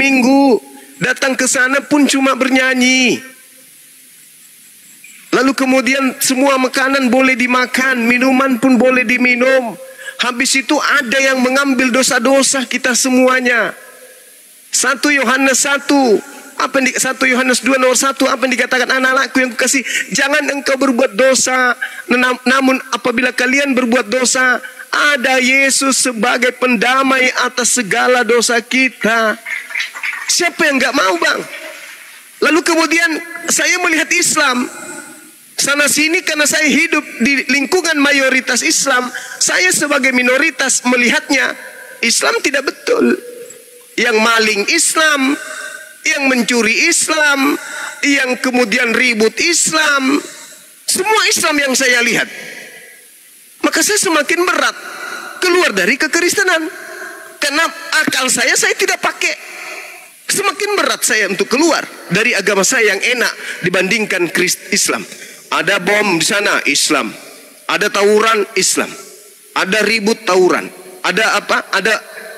Minggu. Datang ke sana pun cuma bernyanyi. Lalu kemudian semua makanan boleh dimakan, minuman pun boleh diminum. Habis itu ada yang mengambil dosa-dosa kita semuanya. 1 Yohanes 1, 1 Yohanes 2 nomor 1, apa yang dikatakan, anak-anakku yang kukasih, jangan engkau berbuat dosa, namun apabila kalian berbuat dosa, ada Yesus sebagai pendamai atas segala dosa kita. Siapa yang gak mau, bang? Lalu kemudian saya melihat Islam sana sini karena saya hidup di lingkungan mayoritas Islam. Saya sebagai minoritas melihatnya Islam tidak betul. Yang maling Islam, yang mencuri Islam, yang kemudian ribut Islam, semua Islam yang saya lihat. Maka saya semakin berat keluar dari kekristenan. Karena akal saya tidak pakai. Semakin berat saya untuk keluar dari agama saya yang enak dibandingkan Islam. Ada bom di sana, Islam. Ada tawuran, Islam. Ada ribut, tawuran. Ada apa?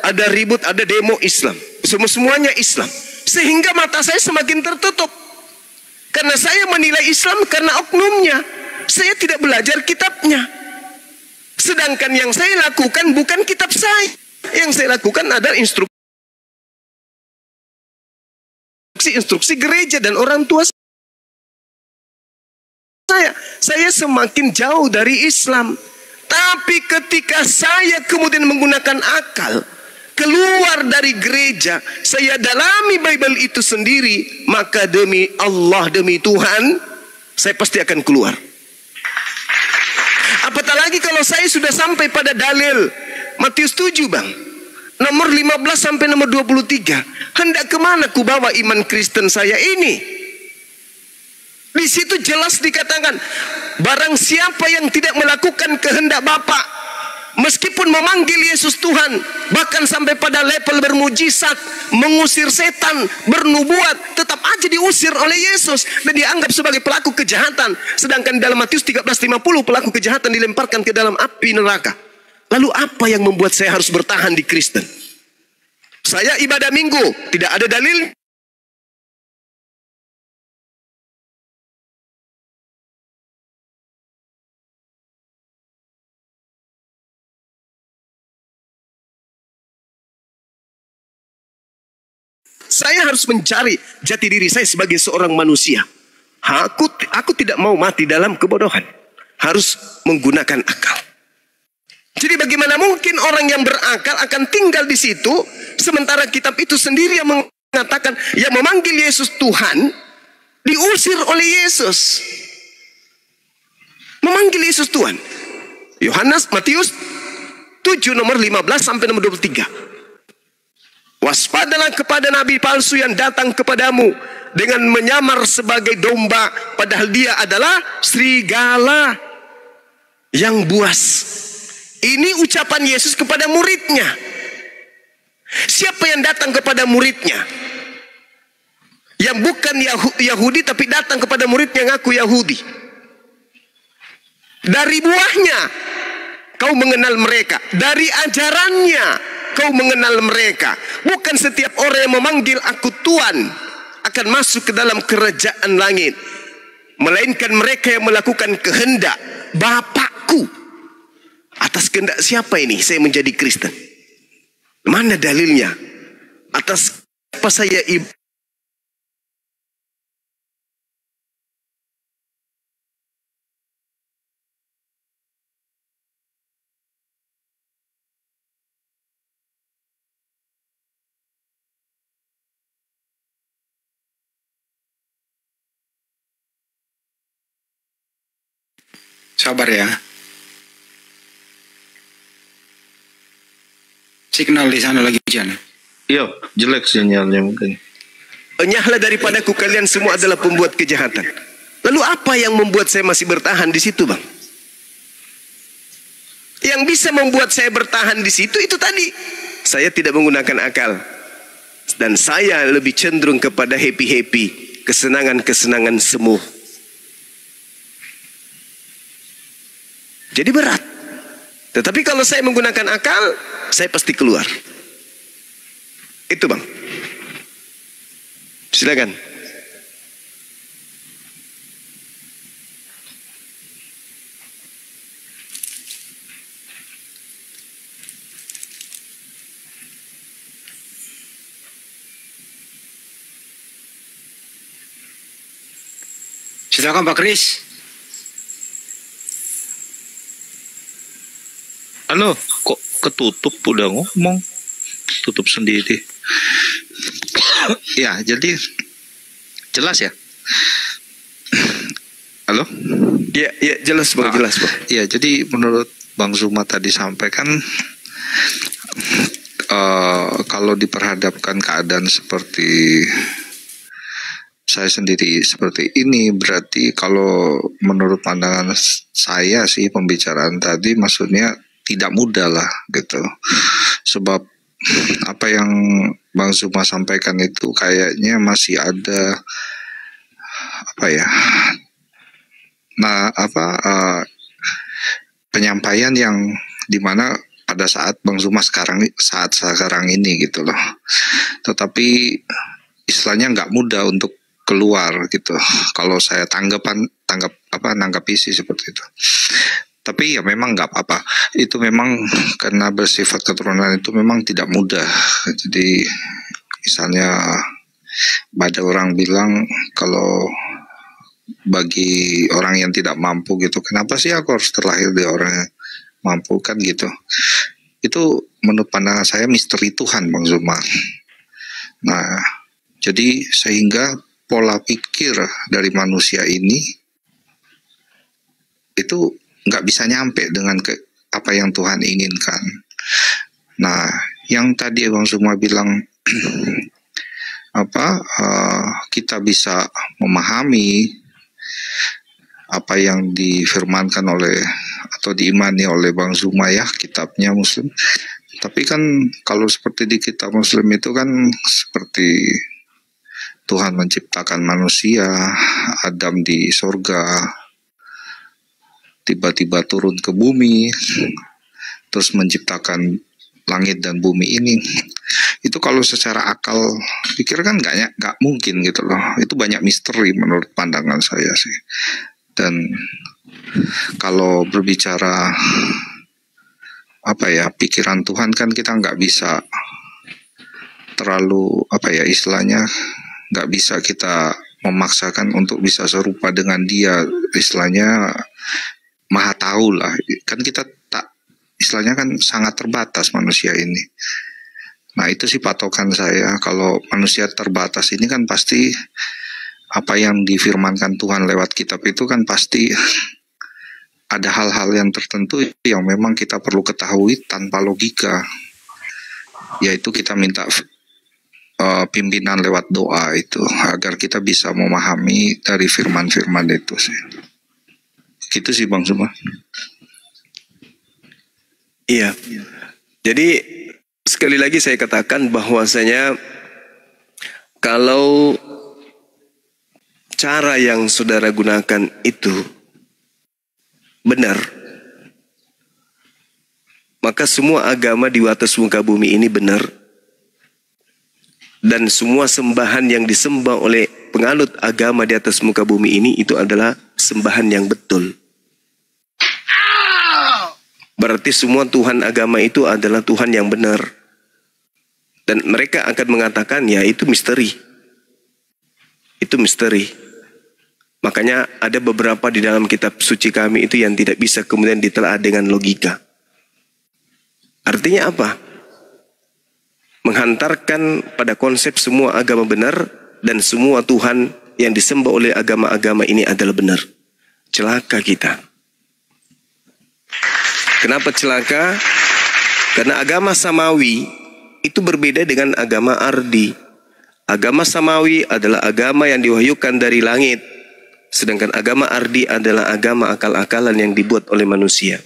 Ada ribut, ada demo, Islam. Semuanya Islam. Sehingga mata saya semakin tertutup. Karena saya menilai Islam karena oknumnya. Saya tidak belajar kitabnya. Sedangkan yang saya lakukan bukan kitab saya. Yang saya lakukan adalah instruksi gereja dan orang tua saya semakin jauh dari Islam. Tapi ketika saya kemudian menggunakan akal, keluar dari gereja, saya dalami Bible itu sendiri, maka demi Allah, demi Tuhan, saya pasti akan keluar. Apatah lagi kalau saya sudah sampai pada dalil Matius 7, bang, nomor 15 sampai nomor 23. Hendak kemana ku bawa iman Kristen saya ini? Di situ jelas dikatakan, barang siapa yang tidak melakukan kehendak Bapa, meskipun memanggil Yesus Tuhan, bahkan sampai pada level bermujizat, mengusir setan, bernubuat, tetap aja diusir oleh Yesus dan dianggap sebagai pelaku kejahatan. Sedangkan dalam Matius 13:50 pelaku kejahatan dilemparkan ke dalam api neraka. Lalu apa yang membuat saya harus bertahan di Kristen? Saya ibadah minggu, tidak ada dalil. Saya harus mencari jati diri saya sebagai seorang manusia. Aku tidak mau mati dalam kebodohan. Harus menggunakan akal. Jadi bagaimana mungkin orang yang berakal akan tinggal di situ, sementara kitab itu sendiri yang mengatakan, yang memanggil Yesus Tuhan, diusir oleh Yesus. Memanggil Yesus Tuhan. Matius 7 nomor 15 sampai nomor 23. Waspadalah kepada nabi palsu yang datang kepadamu dengan menyamar sebagai domba, padahal dia adalah serigala yang buas. Ini ucapan Yesus kepada muridnya. Siapa yang datang kepada muridnya? Yang bukan Yahudi tapi datang kepada muridnya yang ngaku Yahudi. Dari buahnya kau mengenal mereka. Dari ajarannya kau mengenal mereka. Bukan setiap orang yang memanggil aku Tuhan akan masuk ke dalam kerajaan langit, melainkan mereka yang melakukan kehendak Bapakku. Atas kehendak siapa ini saya menjadi Kristen? Mana dalilnya? Atas apa saya Sabar ya. Signal di sana lagi hujan. Iya, jelek sinyalnya mungkin. Enyahlah daripadaku kalian semua adalah pembuat kejahatan. Lalu apa yang membuat saya masih bertahan di situ, bang? Yang bisa membuat saya bertahan di situ itu tadi, saya tidak menggunakan akal. Dan saya lebih cenderung kepada happy-happy, kesenangan-kesenangan semu. Jadi berat. Tetapi kalau saya menggunakan akal, saya pasti keluar. Itu, bang. Silakan. Silakan Pak Kris. Halo, kok ketutup udah ngomong? Tutup sendiri. Ya, jadi jelas ya. Halo? Ya, jelas Bang, jelas Bang. Ya, jadi menurut Bang Zuma tadi sampaikan, kalau diperhadapkan keadaan seperti saya sendiri seperti ini, berarti kalau menurut pandangan saya sih pembicaraan tadi maksudnya tidak mudah lah gitu. Sebab apa yang Bang Zuma sampaikan itu kayaknya masih ada penyampaian yang dimana pada saat Bang Zuma sekarang ini gitu loh. Tetapi istilahnya nggak mudah untuk keluar gitu. Kalau saya nanggapi sih seperti itu. Tapi ya memang nggak apa-apa. Itu memang karena bersifat keturunan itu memang tidak mudah. Jadi misalnya ada orang bilang kalau bagi orang yang tidak mampu gitu, kenapa sih aku harus terlahir dari orang yang mampu kan gitu. Itu menurut pandangan saya misteri Tuhan Bang Zuma. Nah, jadi sehingga pola pikir dari manusia ini itu nggak bisa nyampe dengan apa yang Tuhan inginkan. Nah, yang tadi Bang Zuma bilang kita bisa memahami apa yang difirmankan oleh atau diimani oleh Bang Zuma ya, kitabnya Muslim. Tapi kan kalau seperti di kitab Muslim itu kan seperti Tuhan menciptakan manusia, Adam di sorga, tiba-tiba turun ke bumi, terus menciptakan langit dan bumi ini. Itu kalau secara akal pikir kan nggak mungkin gitu loh. Itu banyak misteri menurut pandangan saya sih. Dan kalau berbicara pikiran Tuhan kan kita nggak bisa terlalu istilahnya nggak bisa kita memaksakan untuk bisa serupa dengan dia, istilahnya maha tahu lah. Kan kita istilahnya kan sangat terbatas manusia ini. Nah itu sih patokan saya, kalau manusia terbatas ini kan pasti apa yang difirmankan Tuhan lewat kitab itu kan pasti ada hal-hal yang tertentu yang memang kita perlu ketahui tanpa logika, yaitu kita minta pimpinan lewat doa itu agar kita bisa memahami dari firman-firman itu sih. Gitu sih Bang Zuma. Iya. Jadi sekali lagi saya katakan bahwasanya kalau cara yang saudara gunakan itu benar, maka semua agama di atas muka bumi ini benar. Dan semua sembahan yang disembah oleh penganut agama di atas muka bumi ini itu adalah sembahan yang betul. Berarti semua Tuhan agama itu adalah Tuhan yang benar. Dan mereka akan mengatakan ya itu misteri. Itu misteri. Makanya ada beberapa di dalam kitab suci kami itu yang tidak bisa kemudian ditelaah dengan logika. Artinya apa? Menghantarkan pada konsep semua agama benar dan semua Tuhan yang disembah oleh agama-agama ini adalah benar. Celaka kita. Kenapa celaka? Karena agama samawi itu berbeda dengan agama ardi. Agama samawi adalah agama yang diwahyukan dari langit. Sedangkan agama ardi adalah agama akal-akalan yang dibuat oleh manusia.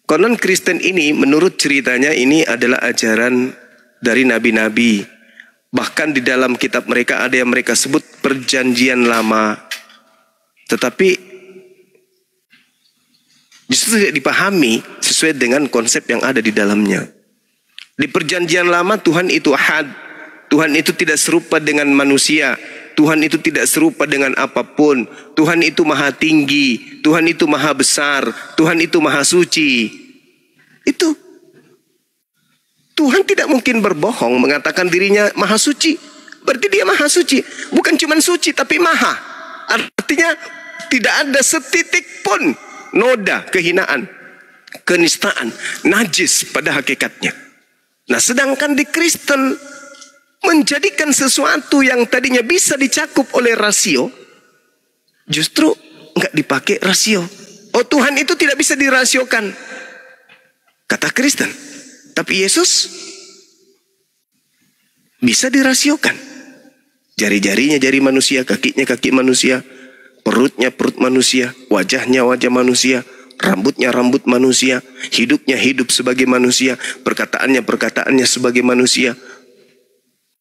Konon Kristen ini menurut ceritanya ini adalah ajaran dari nabi-nabi. Bahkan di dalam kitab mereka ada yang mereka sebut perjanjian lama. Tetapi justru tidak dipahami sesuai dengan konsep yang ada di dalamnya. Di perjanjian lama Tuhan itu ahad. Tuhan itu tidak serupa dengan manusia. Tuhan itu tidak serupa dengan apapun. Tuhan itu maha tinggi. Tuhan itu maha besar. Tuhan itu maha suci. Itu. Tuhan tidak mungkin berbohong mengatakan dirinya maha suci. Berarti dia maha suci. Bukan cuma suci tapi maha. Artinya tidak ada setitik pun noda kehinaan, kenistaan, najis pada hakikatnya. Nah, sedangkan di Kristen menjadikan sesuatu yang tadinya bisa dicakup oleh rasio, justru nggak dipakai rasio. Oh, Tuhan itu tidak bisa dirasiokan, kata Kristen. Tapi Yesus bisa dirasiokan. Jari-jarinya jari manusia, kakinya kaki manusia, perutnya perut manusia, wajahnya wajah manusia, rambutnya rambut manusia, hidupnya hidup sebagai manusia, perkataannya sebagai manusia,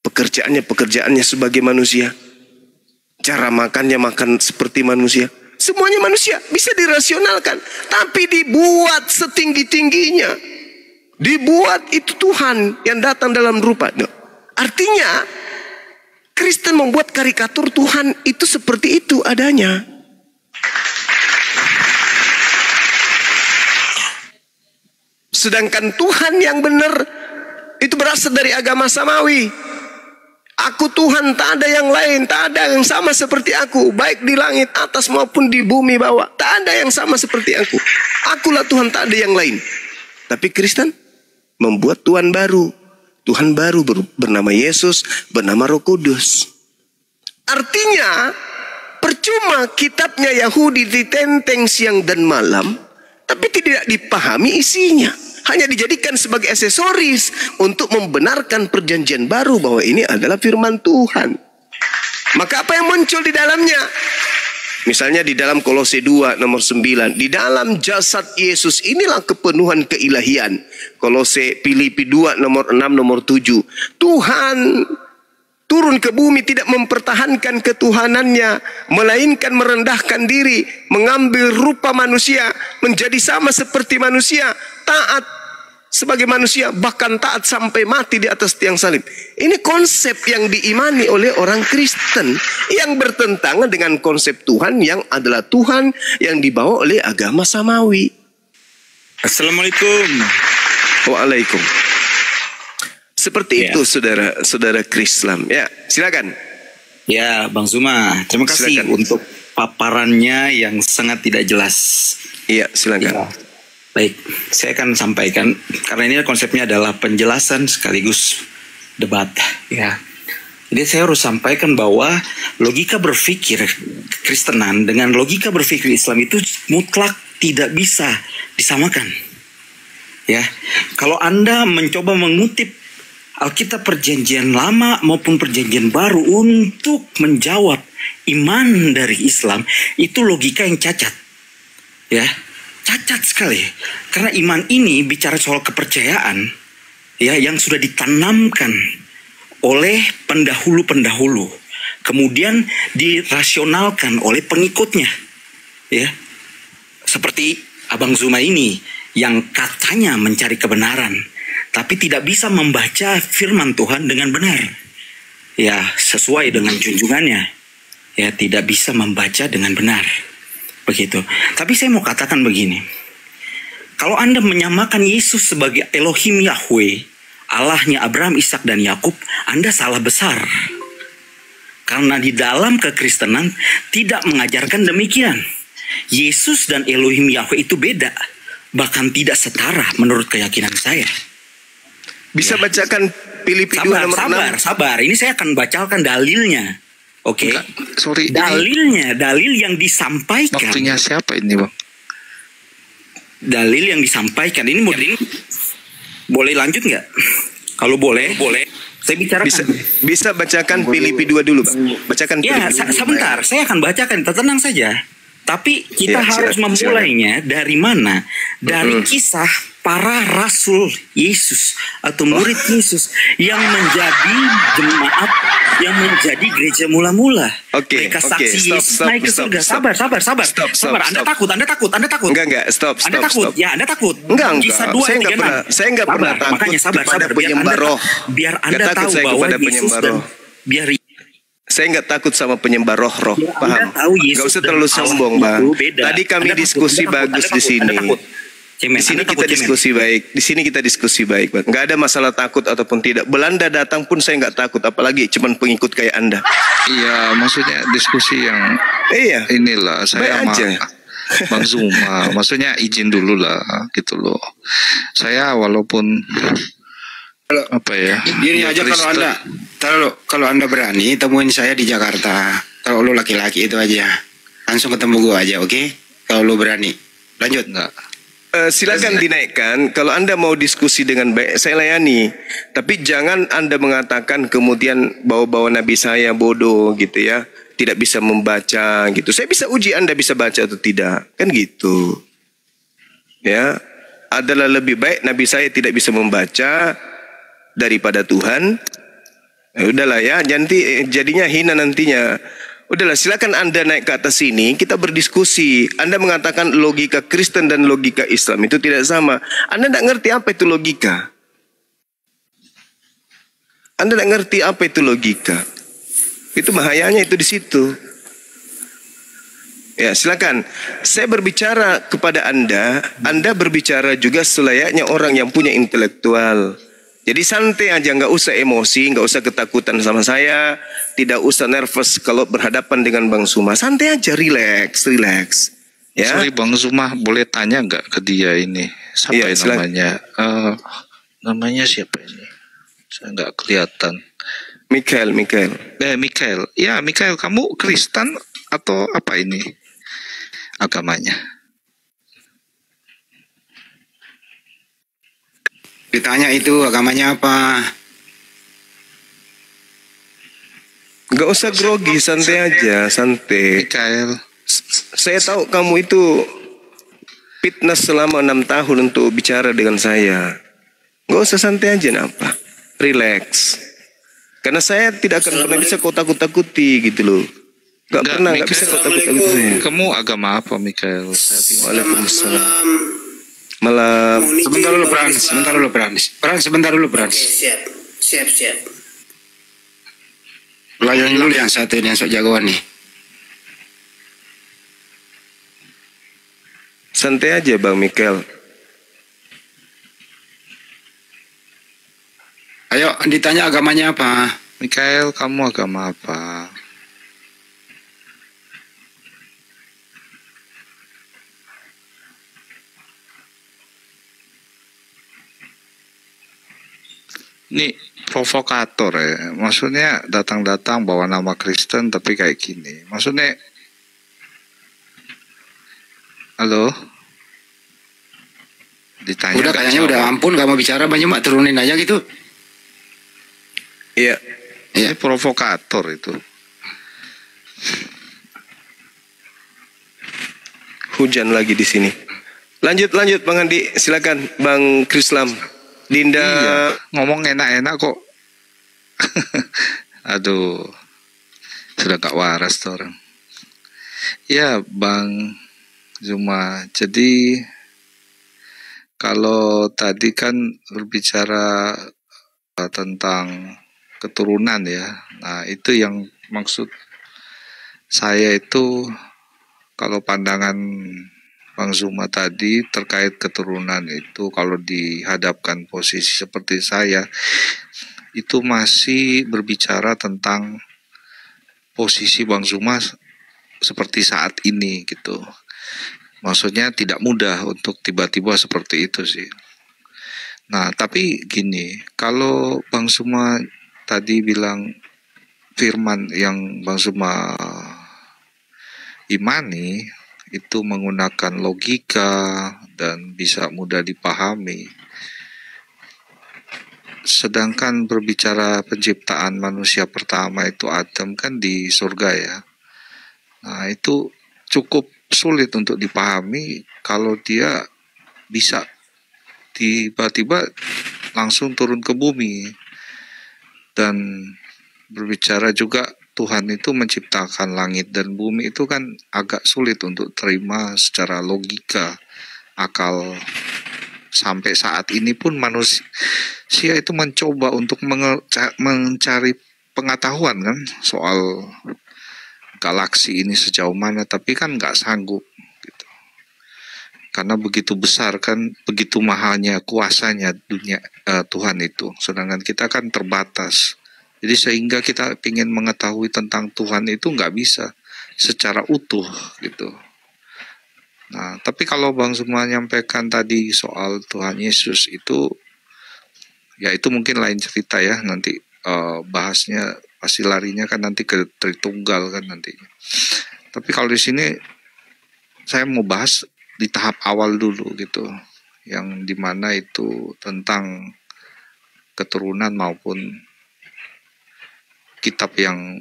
pekerjaannya sebagai manusia, cara makannya makan seperti manusia. Semuanya manusia, bisa dirasionalkan, tapi dibuat setinggi-tingginya. Dibuat itu Tuhan yang datang dalam rupa. Artinya Kristen membuat karikatur Tuhan itu seperti itu adanya. Sedangkan Tuhan yang benar itu berasal dari agama samawi. Aku Tuhan, tak ada yang lain, tak ada yang sama seperti aku, baik di langit atas maupun di bumi bawah. Tak ada yang sama seperti aku. Akulah Tuhan, tak ada yang lain. Tapi Kristen membuat Tuhan baru. Tuhan baru bernama Yesus, bernama Roh Kudus. Artinya percuma kitabnya Yahudi ditenteng siang dan malam, tapi tidak dipahami isinya. Hanya dijadikan sebagai aksesoris untuk membenarkan perjanjian baru bahwa ini adalah firman Tuhan. Maka apa yang muncul di dalamnya? Misalnya di dalam Kolose 2 nomor 9. Di dalam jasad Yesus inilah kepenuhan keilahian. Kolose Filipi 2 nomor 6 nomor 7. Tuhan turun ke bumi tidak mempertahankan ketuhanannya, melainkan merendahkan diri, mengambil rupa manusia, menjadi sama seperti manusia, taat sebagai manusia, bahkan taat sampai mati di atas tiang salib. Ini konsep yang diimani oleh orang Kristen yang bertentangan dengan konsep Tuhan yang adalah Tuhan yang dibawa oleh agama samawi. Assalamualaikum. Waalaikum. Seperti itu saudara Krislam. Ya, silakan. Ya, Bang Zuma, terima kasih Silakan. untuk paparannya yang sangat tidak jelas. Iya, silakan. Ya. Baik, saya akan sampaikan karena ini konsepnya adalah penjelasan sekaligus debat. Ya, jadi saya harus sampaikan bahwa logika berpikir Kristenan dengan logika berpikir Islam itu mutlak tidak bisa disamakan. Ya, kalau Anda mencoba mengutip Alkitab Perjanjian Lama maupun Perjanjian Baru untuk menjawab iman dari Islam, itu logika yang cacat. Ya. Cacat sekali, karena iman ini bicara soal kepercayaan, ya, yang sudah ditanamkan oleh pendahulu-pendahulu, kemudian dirasionalkan oleh pengikutnya, ya, seperti Abang Zuma ini yang katanya mencari kebenaran, tapi tidak bisa membaca firman Tuhan dengan benar, ya, sesuai dengan junjungannya, ya, tidak bisa membaca dengan benar. Begitu. Tapi saya mau katakan begini. Kalau Anda menyamakan Yesus sebagai Elohim Yahweh, Allahnya Abraham, Ishak dan Yakub, Anda salah besar. Karena di dalam kekristenan tidak mengajarkan demikian. Yesus dan Elohim Yahweh itu beda, bahkan tidak setara menurut keyakinan saya. Bisa bacakan Filipi 2 nomor 6. Sabar. Ini saya akan bacakan dalilnya. Oke, Sorry. dalil yang disampaikan. Waktunya siapa ini, Bang? Dalil yang disampaikan ini boleh lanjut nggak? Kalau boleh. Saya bicarakan. Bisa bacakan Filipi 2 dulu, Bang. Bacakan Ya, Filipi 2. sebentar. Saya akan bacakan. Tenang saja. Tapi kita harus memulainya dari mana? Dari kisah para rasul Yesus atau murid Yesus yang menjadi jemaat yang menjadi gereja mula-mula. Oke, Mereka oke, saksi stop, Yesus stop, naik ke stop, surga. stop. Sabar. Stop, Anda stop. takut. Enggak, stop, Anda stop, takut. stop. Ya, Anda takut. Enggak. Mujizat 2 Saya ayat enggak 36. pernah, saya enggak pernah takut Makanya sabar, kepada penyembah roh. Biar Enggak Anda takut tahu saya bahwa kepada Yesus penyembah dan roh. biar Saya enggak takut sama penyembah roh-roh, Anda paham? tahu Yesus Enggak usah dan terlalu Allah sombong, itu Bang. beda. Tadi kami Anda takut, diskusi Anda takut, bagus Anda di takut, Anda sini. takut. Cemen, Di sini Anda kita takut, cemen. diskusi baik. Di sini kita diskusi baik, Bang. Enggak ada masalah takut ataupun tidak. Belanda datang pun saya enggak takut, apalagi cuman pengikut kayak Anda. Iya, maksudnya diskusi yang Iya. inilah saya Baik aja. Bang Zuma, maksudnya izin dulu lah gitu loh. Saya walaupun apa ya? Gini ya aja Kristen, kalau anda berani temuin saya di Jakarta. Kalau lu laki-laki itu aja, langsung ketemu gua aja, oke? Kalau lu berani, lanjut. enggak. Silakan dinaikkan. Kalau Anda mau diskusi dengan baik, saya layani. Tapi jangan Anda mengatakan kemudian bawa-bawa Nabi saya bodoh gitu ya. Tidak bisa membaca gitu. Saya bisa uji Anda bisa baca atau tidak. Kan gitu. Ya. Adalah lebih baik Nabi saya tidak bisa membaca daripada Tuhan. Udahlah ya. Jadinya hina nantinya. Udahlah, silakan Anda naik ke atas sini, kita berdiskusi. Anda mengatakan logika Kristen dan logika Islam itu tidak sama. Anda tidak ngerti apa itu logika. Anda tidak ngerti apa itu logika. Itu bahayanya itu di situ. Ya, silakan. Saya berbicara kepada Anda berbicara juga selayaknya orang yang punya intelektual. Jadi santai aja, nggak usah emosi, nggak usah ketakutan sama saya, tidak usah nervous kalau berhadapan dengan Bang Zuma. Santai aja, relax. Ya. Sorry Bang Zuma, boleh tanya nggak ke dia ini? Siapa Iya, namanya? Namanya siapa ini? Saya nggak kelihatan. Mikael. Mikael. Ya, Mikael, kamu Kristen atau apa ini agamanya? Ditanya itu agamanya apa? Nggak usah grogi, santai aja, santai. Mikael. Saya tahu kamu itu fitness selama 6 tahun untuk bicara dengan saya. Nggak usah, santai aja, apa? Relax. Karena saya tidak akan pernah bisa kau takut-takuti gitu loh. Nggak pernah, nggak bisa kau takut-takuti saya. Kamu agama apa, Mikael? Waalaikumsalam. Malam. Sebentar dulu, Frans. Siap. Layani dulu yang satu ini, yang sok jagoan nih. Santai aja Bang Mikael. Ayo, ditanya agamanya apa? Mikael, kamu agama apa? Ini provokator ya. Maksudnya datang-datang bawa nama Kristen tapi kayak gini. Maksudnya, halo? Ditanya Udah nggak kayaknya jawab. udah ampun, gak mau bicara, banyak mak turunin aja gitu. Iya. Ini provokator itu. Hujan lagi di sini. Lanjut Bang Andi, silakan Bang Krislam. Dinda. Iya, ngomong enak-enak kok. Aduh, sudah gak waras tuh orang. Ya Bang Zuma, jadi kalau tadi kan berbicara tentang keturunan ya. Nah itu yang maksud saya itu, kalau pandangan Bang Zuma tadi terkait keturunan itu, kalau dihadapkan posisi seperti saya, itu masih berbicara tentang posisi Bang Zuma seperti saat ini gitu. Maksudnya tidak mudah untuk tiba-tiba seperti itu sih. Nah tapi gini, kalau Bang Zuma tadi bilang firman yang Bang Zuma imani itu menggunakan logika dan bisa mudah dipahami. Sedangkan berbicara penciptaan manusia pertama itu Adam kan di surga ya. Nah itu cukup sulit untuk dipahami kalau dia bisa tiba-tiba langsung turun ke bumi. Dan berbicara juga Tuhan itu menciptakan langit dan bumi itu kan agak sulit untuk terima secara logika, akal. Sampai saat ini pun manusia itu mencoba untuk mencari pengetahuan kan soal galaksi ini sejauh mana, tapi kan nggak sanggup gitu. Karena begitu besar kan, begitu mahalnya kuasanya dunia Tuhan itu, sedangkan kita kan terbatas. Jadi sehingga kita ingin mengetahui tentang Tuhan itu nggak bisa secara utuh gitu. Nah, tapi kalau Bang Suma menyampaikan tadi soal Tuhan Yesus itu, ya itu mungkin lain cerita ya, nanti bahasnya pasti larinya kan nanti ke Tritunggal kan nantinya. Tapi kalau di sini saya mau bahas di tahap awal dulu gitu, yang dimana itu tentang keturunan maupun kitab yang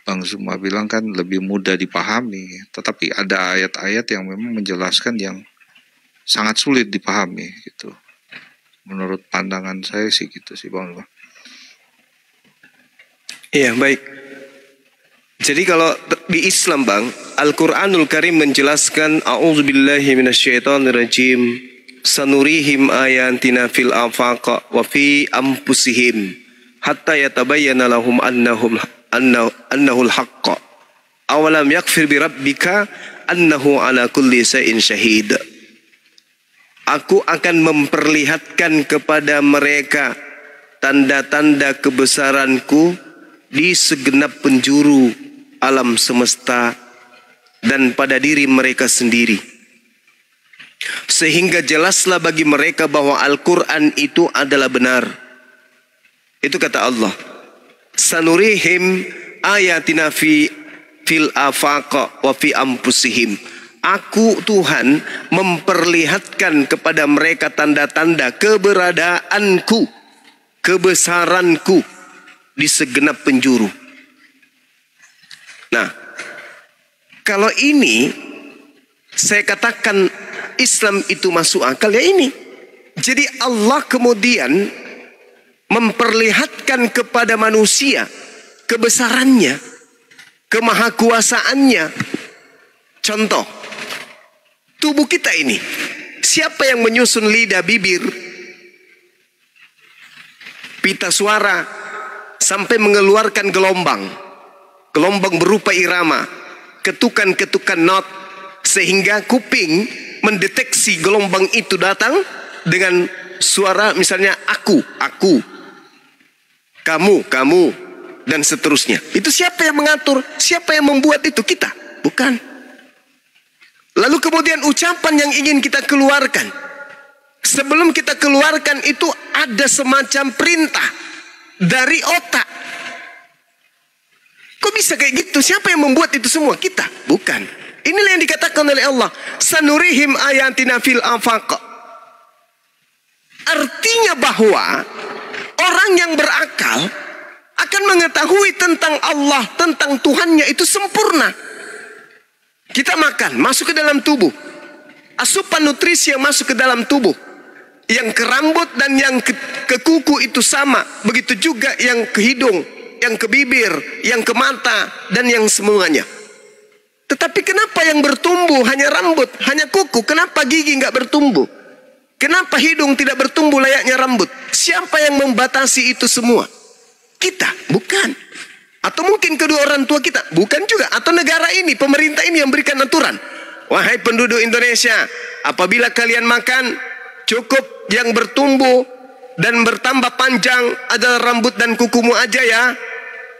Bang Suma bilang kan lebih mudah dipahami, tetapi ada ayat-ayat yang memang menjelaskan yang sangat sulit dipahami gitu. Menurut pandangan saya sih gitu sih Bang. Iya, baik. Jadi kalau di Islam Bang, Al-Qur'anul Karim menjelaskan a'udzubillahi minasyaitonirrajim, sanurihim ayatina fil afaq wa fi anfusihim hatta yatabayyana lahum annahul haqq. Awalam yakfir bi rabbika annahu ala kulli shay'in syahid. Aku akan memperlihatkan kepada mereka tanda-tanda kebesaranku di segenap penjuru alam semesta dan pada diri mereka sendiri, sehingga jelaslah bagi mereka bahwa Al-Quran itu adalah benar. Itu kata Allah, sanurihim ayatina fil afaq wa fi anfusihim. Aku Tuhan memperlihatkan kepada mereka tanda-tanda keberadaanku, kebesaranku di segenap penjuru. Nah, kalau ini saya katakan Islam itu masuk akal ya ini. Jadi Allah kemudian memperlihatkan kepada manusia kebesarannya, kemahakuasaannya. Contoh, tubuh kita ini, siapa yang menyusun lidah, bibir, pita suara sampai mengeluarkan gelombang berupa irama, ketukan-ketukan not, sehingga kuping mendeteksi gelombang itu datang dengan suara misalnya aku, kamu, dan seterusnya. Itu siapa yang mengatur? Siapa yang membuat itu? Kita? Bukan. Lalu kemudian ucapan yang ingin kita keluarkan, sebelum kita keluarkan itu ada semacam perintah dari otak. Kok bisa kayak gitu? Siapa yang membuat itu semua? Kita? Bukan. Inilah yang dikatakan oleh Allah, sanurihim ayatina fil afaq. Artinya bahwa orang yang berakal akan mengetahui tentang Allah, tentang Tuhannya itu sempurna. Kita makan, masuk ke dalam tubuh. Asupan nutrisi yang masuk ke dalam tubuh, yang ke rambut dan yang ke kuku itu sama. Begitu juga yang ke hidung, yang ke bibir, yang ke mata, dan yang semuanya. Tetapi kenapa yang bertumbuh hanya rambut, hanya kuku? Kenapa gigi nggak bertumbuh? Kenapa hidung tidak bertumbuh layaknya rambut? Siapa yang membatasi itu semua? Kita? Bukan. Atau mungkin kedua orang tua kita? Bukan juga. Atau negara ini, pemerintah ini yang berikan aturan. Wahai penduduk Indonesia, apabila kalian makan, cukup yang bertumbuh dan bertambah panjang adalah rambut dan kukumu aja ya.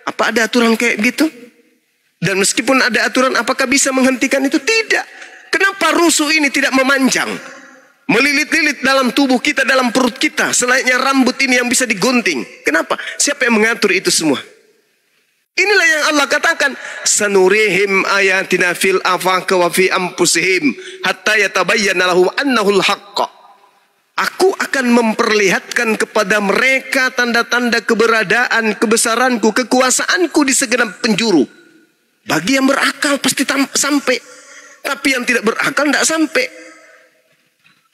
Apa ada aturan kayak gitu? Dan meskipun ada aturan, apakah bisa menghentikan itu? Tidak. Kenapa rusuh ini tidak memanjang, melilit-lilit dalam tubuh kita, dalam perut kita, selayaknya rambut ini yang bisa digunting? Kenapa? Siapa yang mengatur itu semua? Inilah yang Allah katakan, sanurihim ayatina fil afaq wa fi anfusihim hatta yatabayyana lahum annahul haqq. Aku akan memperlihatkan kepada mereka tanda-tanda keberadaan, kebesaranku, kekuasaanku di segenap penjuru. Bagi yang berakal pasti sampai. Tapi yang tidak berakal tidak sampai.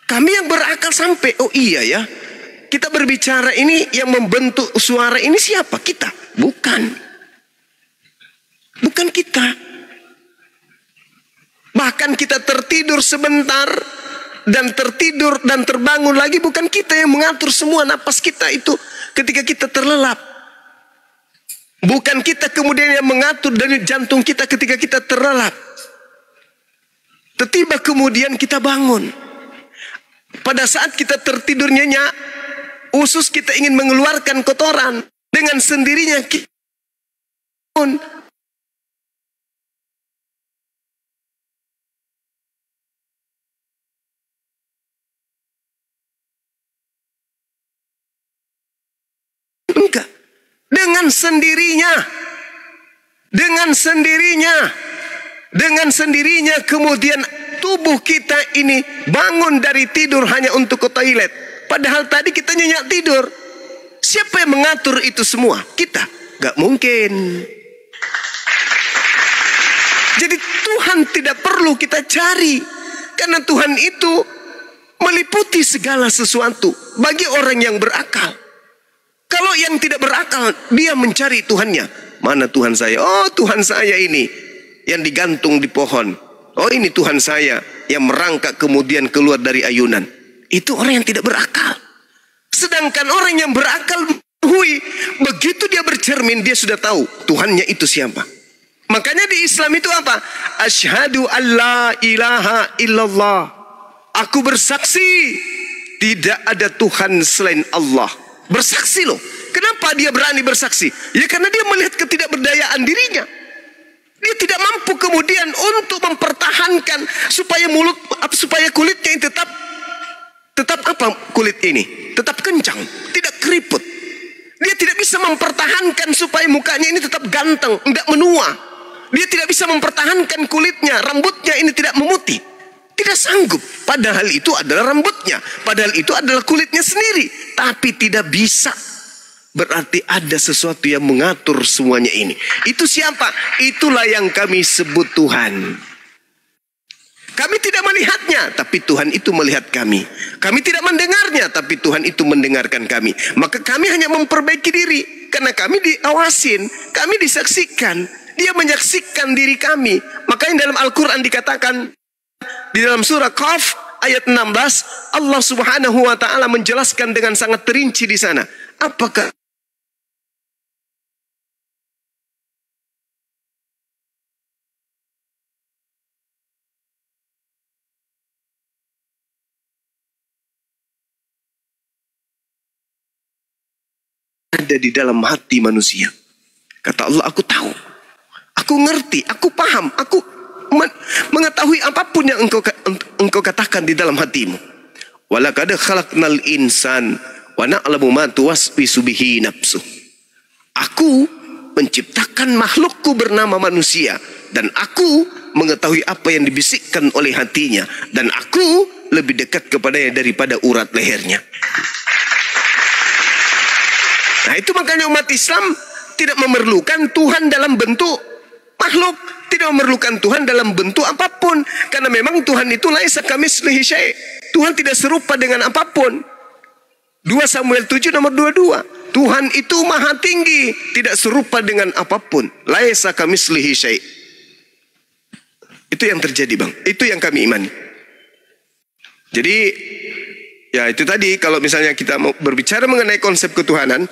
Kami yang berakal sampai. Oh iya ya. Kita berbicara ini, yang membentuk suara ini siapa? Kita? Bukan. Bukan kita. Bahkan kita tertidur sebentar dan tertidur dan terbangun lagi, bukan kita yang mengatur semua napas kita itu ketika kita terlelap. Bukan kita kemudian yang mengatur denyut jantung kita ketika kita terlelap. Tiba kemudian kita bangun. Pada saat kita tertidur nyenyak, usus kita ingin mengeluarkan kotoran, dengan sendirinya kita bangun. Enggak. Dengan sendirinya kemudian tubuh kita ini bangun dari tidur hanya untuk ke toilet. Padahal tadi kita nyenyak tidur. Siapa yang mengatur itu semua? Kita. Gak mungkin. Jadi Tuhan tidak perlu kita cari, karena Tuhan itu meliputi segala sesuatu bagi orang yang berakal. Kalau yang tidak berakal, dia mencari Tuhannya. Mana Tuhan saya? Oh, Tuhan saya ini yang digantung di pohon. Oh, ini Tuhan saya yang merangkak kemudian keluar dari ayunan. Itu orang yang tidak berakal. Sedangkan orang yang berakal, begitu dia bercermin, dia sudah tahu Tuhannya itu siapa. Makanya di Islam itu apa? Asyhadu alla ilaha illallah. Aku bersaksi tidak ada Tuhan selain Allah. Bersaksi loh. Kenapa dia berani bersaksi? Ya karena dia melihat ketidakberdayaan dirinya. Dia tidak mampu kemudian untuk mempertahankan supaya kulitnya ini tetap apa kulit ini? Tetap kencang, tidak keriput. Dia tidak bisa mempertahankan supaya mukanya ini tetap ganteng, tidak menua. Dia tidak bisa mempertahankan kulitnya, rambutnya ini tidak memutih. Tidak sanggup. Padahal itu adalah rambutnya. Padahal itu adalah kulitnya sendiri. Tapi tidak bisa. Berarti ada sesuatu yang mengatur semuanya ini. Itu siapa? Itulah yang kami sebut Tuhan. Kami tidak melihatnya, tapi Tuhan itu melihat kami. Kami tidak mendengarnya, tapi Tuhan itu mendengarkan kami. Maka kami hanya memperbaiki diri. Karena kami diawasin, kami disaksikan. Dia menyaksikan diri kami. Makanya dalam Al-Quran dikatakan, di dalam surah Qaf ayat 16, Allah Subhanahu wa taala menjelaskan dengan sangat terinci di sana. Apakah ada di dalam hati manusia? Kata Allah, aku tahu, aku ngerti, aku paham, aku mengetahui apapun yang engkau katakan di dalam hatimu. Walaqad khalaqnal insan wa na'lamu ma tuwaswisu bihi nafsuh. Aku menciptakan makhlukku bernama manusia, dan aku mengetahui apa yang dibisikkan oleh hatinya, dan aku lebih dekat kepadanya daripada urat lehernya. Nah, itu makanya umat Islam tidak memerlukan Tuhan dalam bentuk makhluk, tidak memerlukan Tuhan dalam bentuk apapun, karena memang Tuhan itu laisa kamitslihi syai'. Tuhan tidak serupa dengan apapun. 2 Samuel 7 nomor 22. Tuhan itu maha tinggi, tidak serupa dengan apapun. Laisa kamitslihi syai'. Itu yang terjadi, Bang. Itu yang kami imani. Jadi ya itu tadi, kalau misalnya kita mau berbicara mengenai konsep ketuhanan,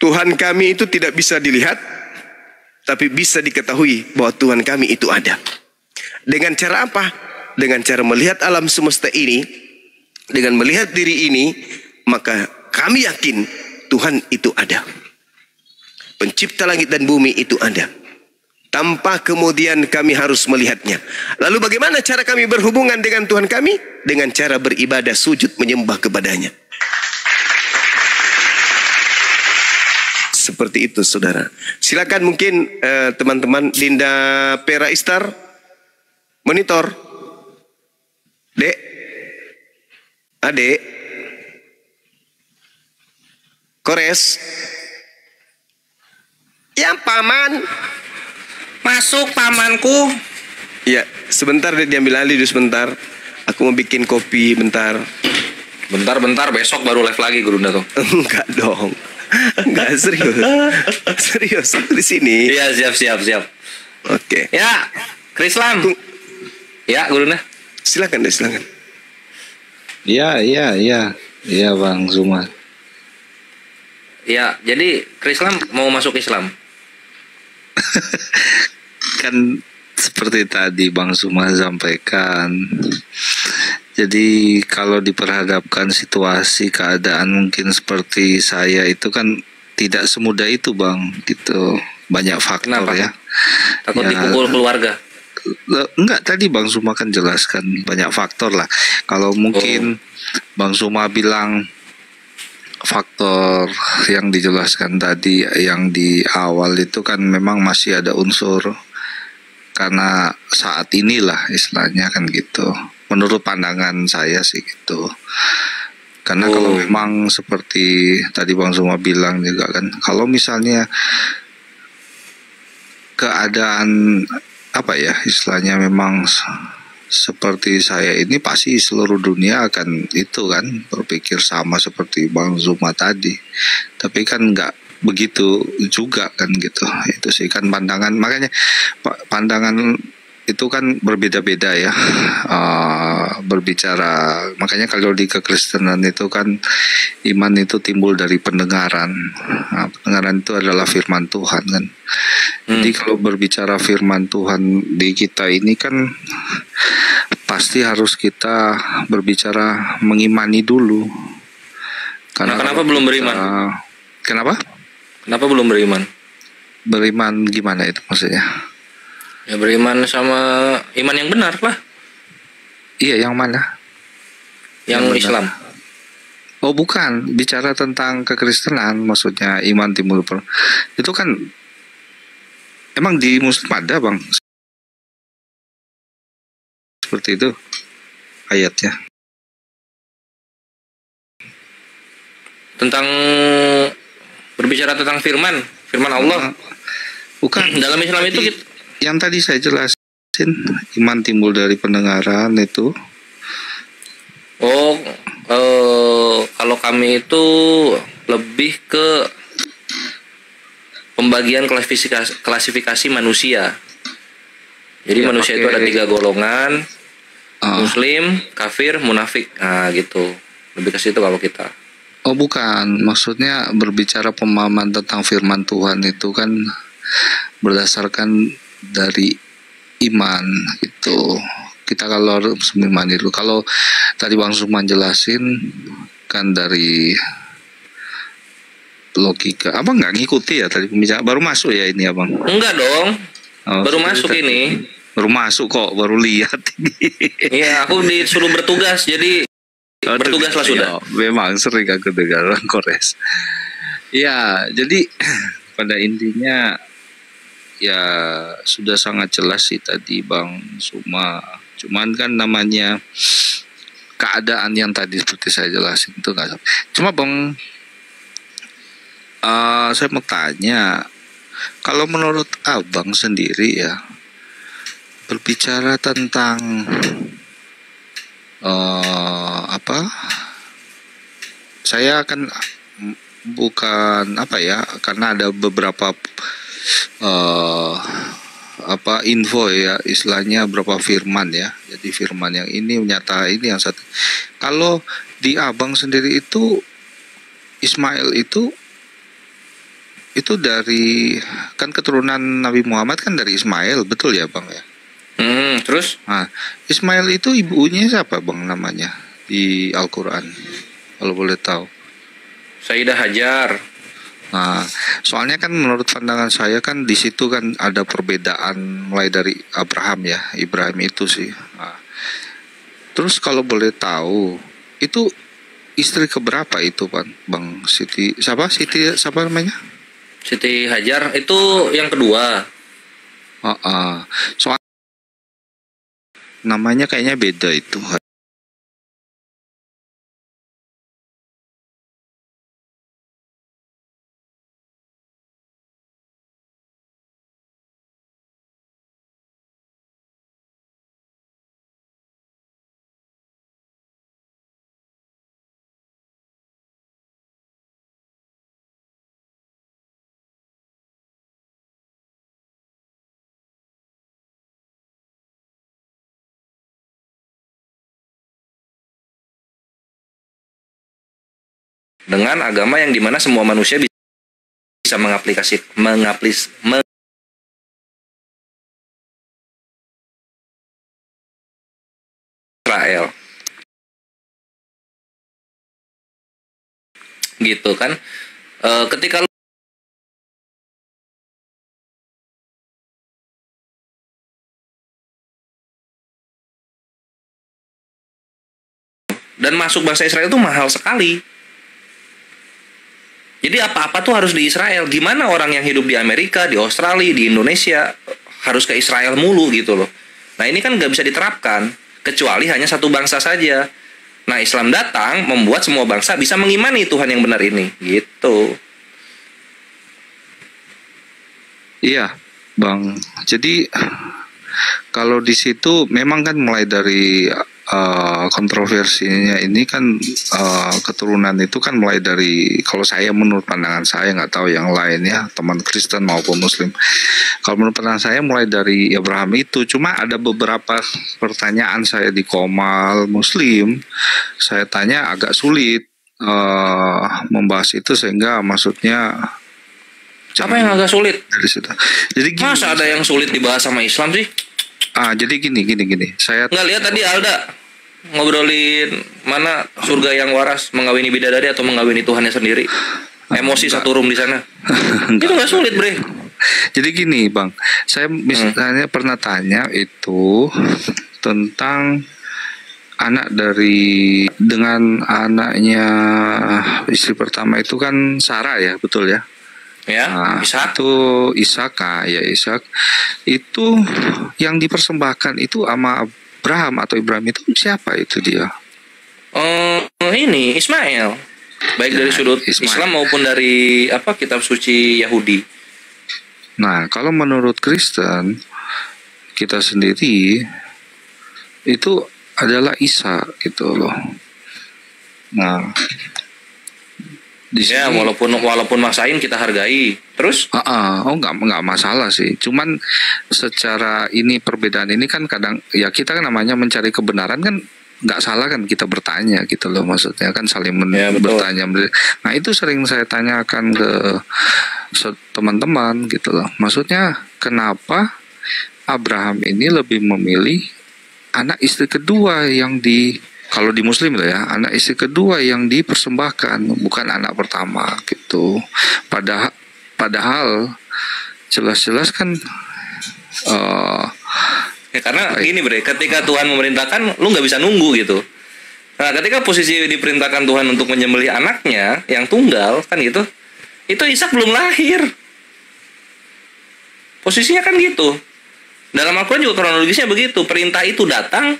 Tuhan kami itu tidak bisa dilihat, tapi bisa diketahui bahwa Tuhan kami itu ada. Dengan cara apa? Dengan cara melihat alam semesta ini, dengan melihat diri ini, maka kami yakin Tuhan itu ada. Pencipta langit dan bumi itu ada. Tanpa kemudian kami harus melihatnya. Lalu bagaimana cara kami berhubungan dengan Tuhan kami? Dengan cara beribadah, sujud, menyembah kepadanya. Seperti itu, saudara. Silakan mungkin teman-teman Dinda Pera Istar monitor. Dek, adek, Kores. Ya, Paman. Masuk, pamanku. Ya, sebentar deh, diambil alih dulu sebentar. Aku mau bikin kopi bentar. Bentar besok baru live lagi Gurunda tuh. Enggak dong. Enggak serius. Serius aku di sini. Iya, siap. Oke. Ya, Krislam. Ya, Gurunda. Silakan deh, silakan. Iya Bang Zuma. Ya, jadi Krislam mau masuk Islam. Kan seperti tadi Bang Zuma sampaikan. Jadi kalau diperhadapkan situasi keadaan mungkin seperti saya itu kan tidak semudah itu Bang, gitu. Banyak faktor. Kenapa? Ya. Takut Ya, dipukul keluarga. enggak, tadi Bang Zuma kan jelaskan banyak faktor lah. Kalau mungkin Bang Zuma bilang faktor yang dijelaskan tadi yang di awal itu kan memang masih ada unsur karena saat inilah istilahnya kan gitu. Menurut pandangan saya sih gitu. Karena kalau memang seperti tadi Bang Zuma bilang juga kan, kalau misalnya keadaan apa ya istilahnya memang seperti saya ini, pasti seluruh dunia akan itu kan berpikir sama seperti Bang Zuma tadi. Tapi kan nggak begitu juga kan gitu. Itu sih kan pandangan, makanya pandangan itu kan berbeda-beda ya. Berbicara, makanya kalau di kekristenan itu kan iman itu timbul dari pendengaran. Nah, pendengaran itu adalah firman Tuhan kan. Jadi kalau berbicara firman Tuhan di kita ini kan pasti harus kita berbicara mengimani dulu. Karena kenapa belum beriman? Kenapa? Kenapa belum beriman? Beriman gimana itu maksudnya? Ya beriman sama iman yang benar lah. Iya, yang mana? Yang Islam. Oh bukan, bicara tentang kekristenan maksudnya iman timbul itu kan emang di Muslim ada Bang seperti itu ayatnya. Tentang berbicara tentang firman Allah. Bukan. Dalam Islam itu yang tadi saya jelasin, iman timbul dari pendengaran itu. Kalau kami itu lebih ke pembagian klasifikasi manusia. Jadi ya, manusia itu ada 3 golongan, Muslim, kafir, munafik. Nah gitu. Lebih ke situ kalau kita. Oh bukan, maksudnya berbicara pemahaman tentang firman Tuhan itu kan berdasarkan dari iman gitu. Kita kalau harus mengimani dulu. Kalau tadi Bang Suman jelasin kan dari logika. Abang nggak ngikuti ya tadi pembicaraan? Baru masuk ya ini Abang? Enggak dong. Baru masuk ini. Baru masuk kok, baru lihat ini. Iya, aku disuruh bertugas, jadi bertugaslah sudah. Memang sering aku dengar orang Kores. Ya, jadi pada intinya ya sudah sangat jelas sih tadi Bang Suma. Cuman kan namanya keadaan yang tadi seperti saya jelasin itu nggak. Cuma Bang, saya mau tanya, kalau menurut Abang sendiri ya, berbicara tentang saya kan bukan karena ada beberapa info ya, istilahnya beberapa firman ya. Jadi firman yang ini menyata ini yang satu. Kalau di Abang sendiri itu Ismail itu dari kan keturunan Nabi Muhammad kan dari Ismail, betul ya Bang ya? Terus? Nah, Ismail itu ibunya siapa Bang namanya di Al-Quran? Kalau boleh tahu. Sayyidah Hajar. Nah, soalnya kan menurut pandangan saya kan di situ kan ada perbedaan mulai dari Abraham ya, Ibrahim itu sih. Nah, terus kalau boleh tahu, itu istri keberapa itu Bang Siti? Siapa namanya? Siti Hajar itu yang kedua. Soal namanya kayaknya beda itu. dengan agama yang dimana semua manusia bisa Israel gitu kan. Ketika dan masuk bangsa Israel itu mahal sekali. Jadi apa-apa tuh harus di Israel. Gimana orang yang hidup di Amerika, di Australia, di Indonesia harus ke Israel mulu gitu loh. Nah ini kan nggak bisa diterapkan kecuali hanya satu bangsa saja. Nah Islam datang membuat semua bangsa bisa mengimani Tuhan yang benar ini gitu. Iya, Bang. Jadi kalau di situ memang kan mulai dari kontroversinya ini kan keturunan itu kan mulai dari, kalau saya menurut pandangan saya, nggak tahu yang lain ya, teman Kristen maupun Muslim. Kalau menurut pandangan saya mulai dari Abraham itu. Cuma ada beberapa pertanyaan saya di Komal Muslim, saya tanya agak sulit membahas itu, sehingga maksudnya apa yang agak sulit dari situ. Jadi gini, masa ada yang sulit dibahas sama Islam sih? Jadi gini. Saya nggak lihat tadi Alda ngobrolin mana surga yang waras, mengawini bidadari atau mengawini Tuhannya sendiri. Emosi enggak. Satu room di sana. Itu nggak sulit, Bre. Jadi gini, Bang. Saya misalnya pernah tanya itu tentang anak dengan anaknya istri pertama itu kan Sarah ya, betul ya? Ya, Ishak. Itu Ishak ya, Ishak. Itu yang dipersembahkan itu sama Abraham atau Ibrahim itu siapa itu dia? Ini Ismail. Baik dari sudut Islam maupun dari kitab suci Yahudi. Nah, kalau menurut Kristen kita sendiri itu adalah Isa gitu loh. Nah, di sini, ya walaupun maksain kita hargai. Terus? nggak masalah sih. Cuman secara ini perbedaan ini kan kadang ya kita kan namanya mencari kebenaran kan, nggak salah kan kita bertanya gitu loh, maksudnya kan saling bertanya. Nah itu sering saya tanyakan ke teman-teman gitu loh. Maksudnya kenapa Abraham ini lebih memilih anak istri kedua yang kalau di Muslim lah ya, anak istri kedua yang dipersembahkan, bukan anak pertama gitu. Padahal jelas-jelas kan ya karena gini Bre, ketika Tuhan memerintahkan, lu nggak bisa nunggu gitu. Nah ketika posisi diperintahkan Tuhan untuk menyembelih anaknya yang tunggal kan gitu, itu Ishak belum lahir. Posisinya kan gitu. Dalam Al-Quran juga kronologisnya begitu. Perintah itu datang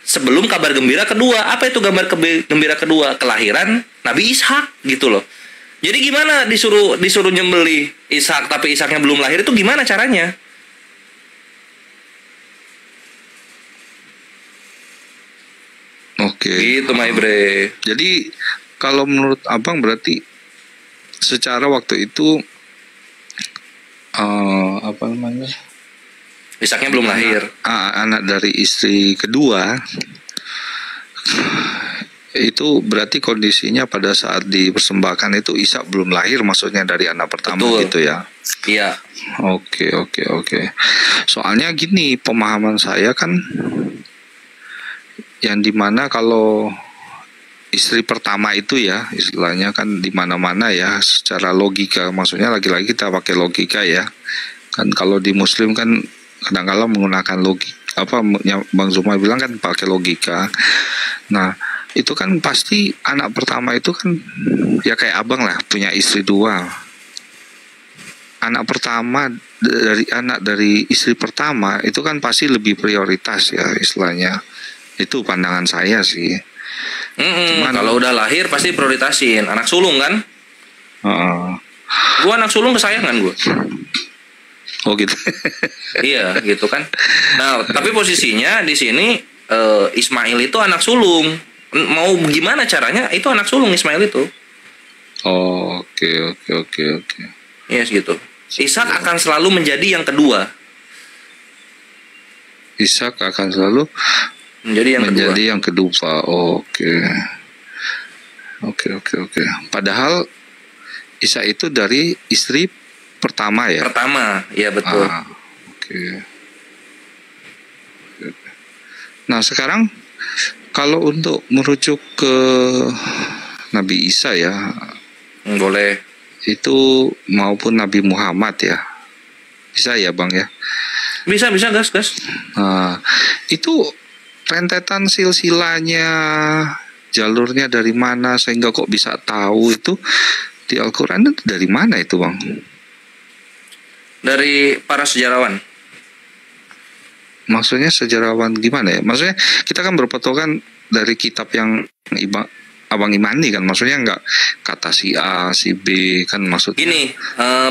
sebelum kabar gembira kedua. Apa itu kabar gembira kedua? Kelahiran Nabi Ishak gitu loh. Jadi gimana disuruh nyembelih Ishak tapi Ishaknya belum lahir, itu gimana caranya? Oke. Gitu my bre. Jadi kalau menurut Abang berarti secara waktu itu Ishaknya belum lahir. Anak dari istri kedua itu berarti kondisinya pada saat dipersembahkan itu Ishak belum lahir, maksudnya dari anak pertama. Betul. Gitu ya. Iya. Oke. Soalnya gini, pemahaman saya kan yang dimana kalau istri pertama itu ya istilahnya kan di mana-mana ya secara logika, maksudnya lagi-lagi kita pakai logika ya kan. Kalau di Muslim kan kadang-kadang menggunakan logika, Bang Zuma bilang kan pakai logika. Nah itu kan pasti anak pertama itu kan ya kayak Abang lah, punya istri dua. Anak pertama dari istri pertama itu kan pasti lebih prioritas ya istilahnya. Itu pandangan saya sih. Cuman, kalau udah lahir pasti prioritasin anak sulung kan. Gua anak sulung kesayangan gua. Oh gitu. Iya gitu kan. Nah tapi posisinya di sini Ismail itu anak sulung. Mau gimana caranya itu anak sulung Ismail itu. Oke. Yes gitu. Ishak akan selalu menjadi yang kedua. Ishak akan selalu menjadi yang kedua. Oke. Oke. Padahal Isa itu dari istri pertama ya? Pertama, ya betul. Oke. Nah sekarang kalau untuk merujuk ke Nabi Isa ya, Boleh. itu maupun Nabi Muhammad ya, bisa ya Bang ya? Bisa gas. Nah, itu rentetan silsilanya, jalurnya dari mana sehingga kok bisa tahu itu di Al-Quran itu dari mana itu Bang? Dari para sejarawan. Maksudnya sejarawan gimana ya? Maksudnya kita kan berpatokan dari kitab yang Abang imani kan, maksudnya nggak kata si A, si B kan maksudnya. Gini,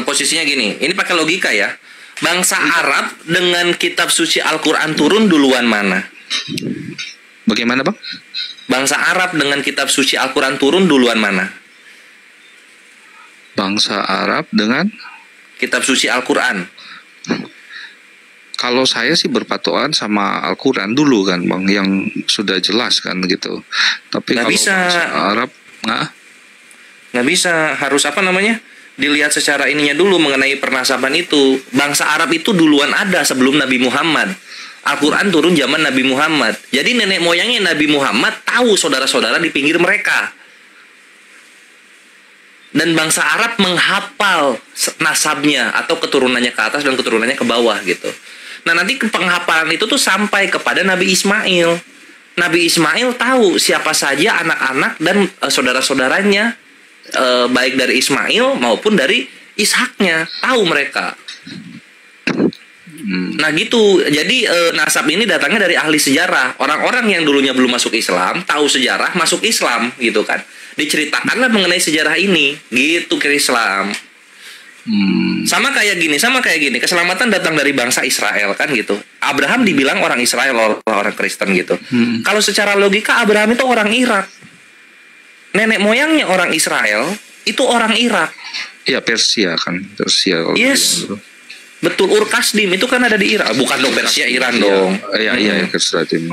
posisinya gini, ini pakai logika ya. Bangsa Arab dengan kitab suci Al-Quran turun duluan mana? Bagaimana Bang? Bangsa Arab dengan kitab suci Al-Quran turun duluan mana? Bangsa Arab dengan Kitab suci Al-Quran. kalau saya sih berpatokan sama Al-Quran dulu kan Bang, yang sudah jelas kan gitu. Tapi Nggak kalau bisa. bangsa Arab Nggak bisa, harus apa namanya? Dilihat secara ininya dulu mengenai pernasaban itu. Bangsa Arab itu duluan ada sebelum Nabi Muhammad. Al-Quran turun zaman Nabi Muhammad. Jadi nenek moyangnya Nabi Muhammad tahu saudara-saudara di pinggir mereka. Dan bangsa Arab menghafal nasabnya atau keturunannya ke atas dan keturunannya ke bawah gitu. Nah nanti penghafalan itu tuh sampai kepada Nabi Ismail. Nabi Ismail tahu siapa saja anak-anak dan saudara-saudaranya, baik dari Ismail maupun dari Ishaknya, tahu mereka. Nah gitu, jadi nasab ini datangnya dari ahli sejarah. Orang-orang yang dulunya belum masuk Islam, tahu sejarah, masuk Islam gitu kan. Diceritakanlah mengenai sejarah ini, gitu ke Islam. Sama kayak gini, keselamatan datang dari bangsa Israel kan gitu. Abraham dibilang orang Israel, orang Kristen gitu. Kalau secara logika Abraham itu orang Irak. Nenek moyangnya orang Israel itu orang Irak. ya Persia kan, Persia. Yes. Betul, Ur-Kasdim itu kan ada di Irak. Bukan dong Persia, Iran dong. Iya, Kasdim.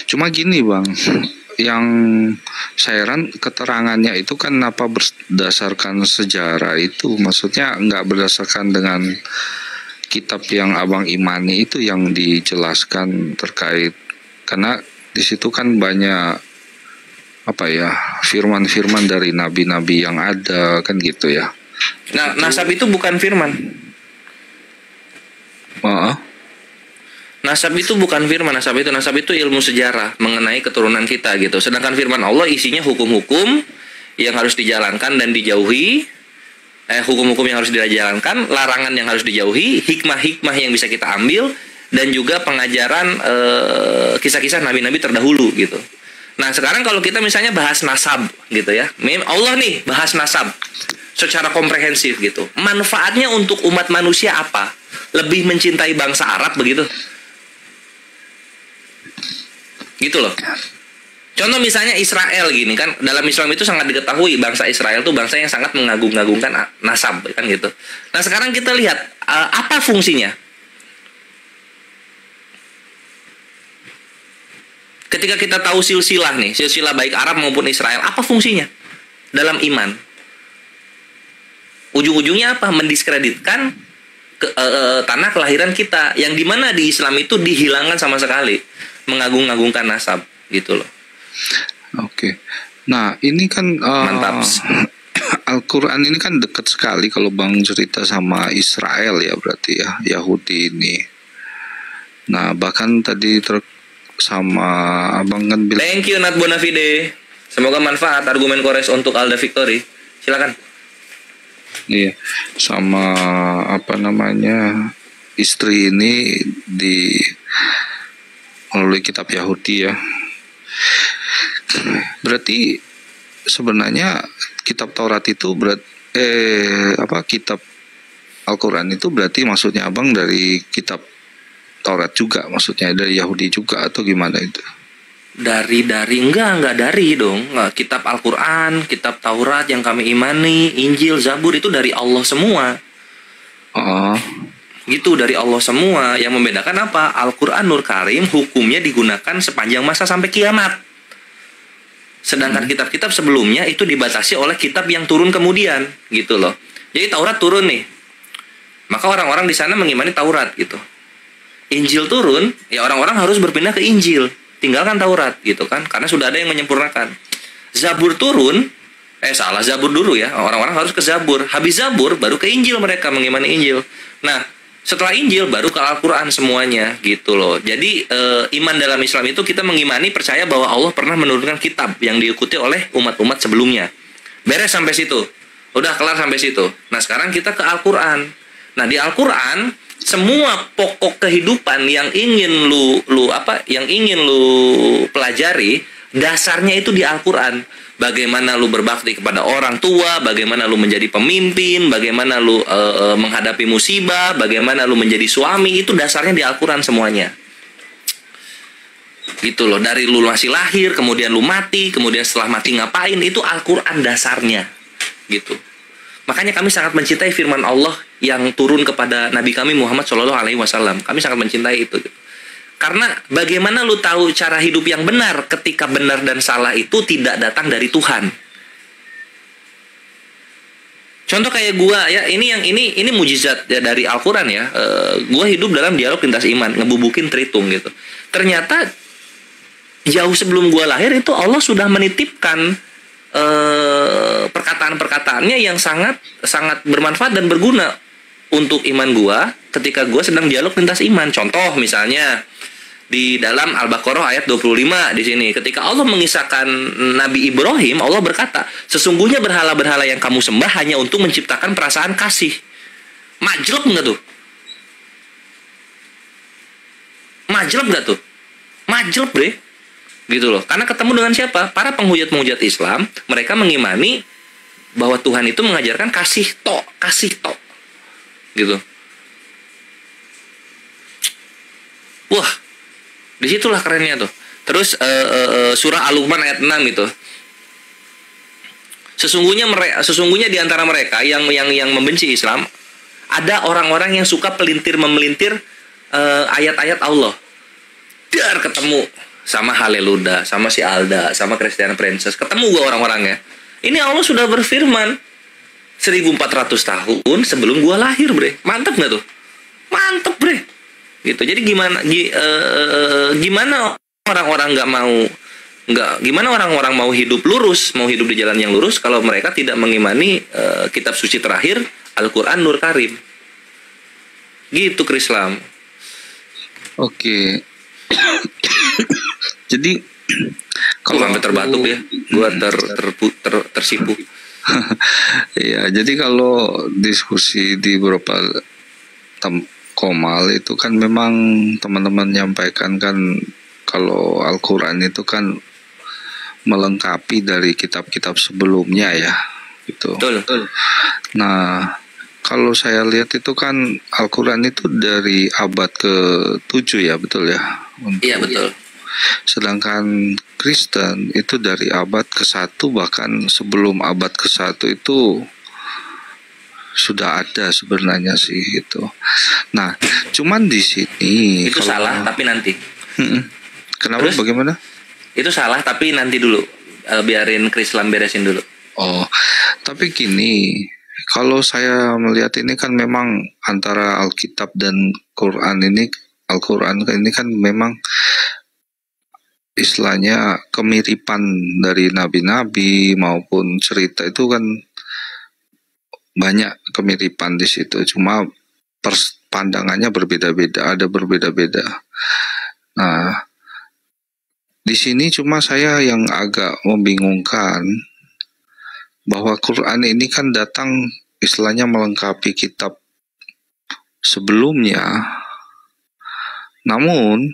Cuma gini Bang, yang saya heran keterangannya itu kan apa berdasarkan sejarah itu, maksudnya nggak berdasarkan dengan kitab yang Abang imani itu yang dijelaskan terkait, karena di situ kan banyak apa ya, firman-firman dari nabi-nabi yang ada kan gitu ya. Nah, nasab itu bukan firman. Nasab itu bukan firman, nasab itu ilmu sejarah mengenai keturunan kita gitu. Sedangkan firman Allah isinya hukum-hukum yang harus dijalankan dan dijauhi, hukum-hukum yang harus dijalankan, larangan yang harus dijauhi, hikmah-hikmah yang bisa kita ambil, dan juga pengajaran kisah-kisah nabi-nabi terdahulu gitu. Nah sekarang kalau kita misalnya bahas nasab gitu ya, Allah nih bahas nasab secara komprehensif gitu. Manfaatnya untuk umat manusia apa? Lebih mencintai bangsa Arab begitu? Gitu loh. Contoh misalnya Israel gini kan, dalam Islam itu sangat diketahui bangsa Israel itu bangsa yang sangat mengagung-agungkan nasab kan gitu. Nah sekarang kita lihat apa fungsinya. Ketika kita tahu silsilah nih, silsilah baik Arab maupun Israel, apa fungsinya dalam iman? Ujung-ujungnya apa? Mendiskreditkan tanah kelahiran kita, yang dimana di Islam itu dihilangkan sama sekali. Mengagung-agungkan nasab gitu loh. Oke. Nah ini kan mantap. Al-Quran ini kan dekat sekali kalau Bang cerita sama Israel ya, berarti ya Yahudi ini. Nah bahkan tadi sama Abang kan bilang. Thank you Nat Bonafide. Semoga manfaat argumen Kores untuk Alda Victory. Silakan. Iya, sama apa namanya, istri ini di melalui kitab Yahudi ya. Berarti sebenarnya kitab Taurat itu kitab Al-Quran itu berarti maksudnya Abang dari kitab Taurat juga, maksudnya dari Yahudi juga atau gimana itu? Enggak dari dong. Nggak, kitab Al-Quran, kitab Taurat yang kami imani, Injil, Zabur itu dari Allah semua. Gitu, dari Allah semua. Yang membedakan apa? Al-Qur'anul Karim hukumnya digunakan sepanjang masa sampai kiamat. Sedangkan kitab-kitab sebelumnya itu dibatasi oleh kitab yang turun kemudian, gitu loh. Jadi Taurat turun nih, maka orang-orang di sana mengimani Taurat gitu. Injil turun, ya orang-orang harus berpindah ke Injil, tinggalkan Taurat gitu kan, karena sudah ada yang menyempurnakan. Zabur turun, Zabur dulu ya, orang-orang harus ke Zabur. Habis Zabur baru ke Injil, mereka mengimani Injil. Nah, setelah Injil baru ke Al-Quran semuanya gitu loh. Jadi iman dalam Islam itu kita mengimani, percaya bahwa Allah pernah menurunkan kitab yang diikuti oleh umat-umat sebelumnya. Beres sampai situ, udah kelar sampai situ. Nah sekarang kita ke Al-Quran. Nah di Al-Quran semua pokok kehidupan yang ingin lu pelajari, dasarnya itu di Al-Quran. Bagaimana lu berbakti kepada orang tua, bagaimana lu menjadi pemimpin, bagaimana lu menghadapi musibah, bagaimana lu menjadi suami, itu dasarnya di Al-Quran semuanya. Gitu loh, dari lu masih lahir, kemudian lu mati, kemudian setelah mati ngapain, itu Al-Quran dasarnya. Gitu. Makanya kami sangat mencintai firman Allah yang turun kepada Nabi kami Muhammad SAW. Kami sangat mencintai itu. Karena bagaimana lu tahu cara hidup yang benar ketika benar dan salah itu tidak datang dari Tuhan. Contoh kayak gua ya, ini mujizat ya dari Al-Qur'an ya. Gua hidup dalam dialog lintas iman, ngebubukin Tritung gitu. Ternyata jauh sebelum gua lahir itu Allah sudah menitipkan perkataan-perkataannya yang sangat bermanfaat dan berguna untuk iman gua ketika gua sedang dialog lintas iman. Contoh misalnya di dalam Al-Baqarah ayat 25 di sini, ketika Allah mengisahkan Nabi Ibrahim, Allah berkata, sesungguhnya berhala-berhala yang kamu sembah hanya untuk menciptakan perasaan kasih. Majleb nggak tuh? Majleb nggak tuh? Majleb bre. Gitu loh. Karena ketemu dengan siapa? Para penghujat-penghujat Islam, mereka mengimani bahwa Tuhan itu mengajarkan kasih tok. Gitu. Wah, disitulah kerennya tuh. Terus surah Al-Luqman ayat 6 itu. Sesungguhnya di antara mereka yang membenci Islam, ada orang-orang yang suka memelintir ayat-ayat Allah. Dar ketemu sama Haleluda, sama si Alda, sama Christian Princess. Ketemu gua orang-orangnya. Ini Allah sudah berfirman 1400 tahun sebelum gua lahir, bre. Mantep nggak tuh? Mantep, bre. Gitu. Jadi gimana orang-orang mau hidup lurus, mau hidup di jalan yang lurus kalau mereka tidak mengimani kitab suci terakhir Al-Qur'an Nur Karim. Gitu Islam. Oke. Jadi kalau sampai terbatuk ya, gua tersipu. Ya, jadi kalau diskusi di beberapa Komal itu kan memang teman-teman menyampaikan kan kalau Al-Quran itu kan melengkapi dari kitab-kitab sebelumnya ya gitu. Betul. Nah kalau saya lihat itu kan Al-Quran itu dari abad ke-7 ya, betul ya? Iya betul. Sedangkan Kristen itu dari abad ke-1, bahkan sebelum abad ke-1 itu sudah ada sebenarnya sih itu. Nah, cuman di sini itu salah tapi nanti. Kenapa? Terus, bagaimana? Itu salah tapi nanti dulu. Biarin Islam beresin dulu. Oh, tapi gini, kalau saya melihat ini kan memang antara Alkitab dan Quran ini, Al-Quran ini kan memang istilahnya kemiripan dari nabi-nabi maupun cerita itu kan banyak kemiripan di situ, cuma pandangannya berbeda-beda, ada berbeda-beda. Nah, di sini cuma saya yang agak membingungkan bahwa Quran ini kan datang istilahnya melengkapi kitab sebelumnya, namun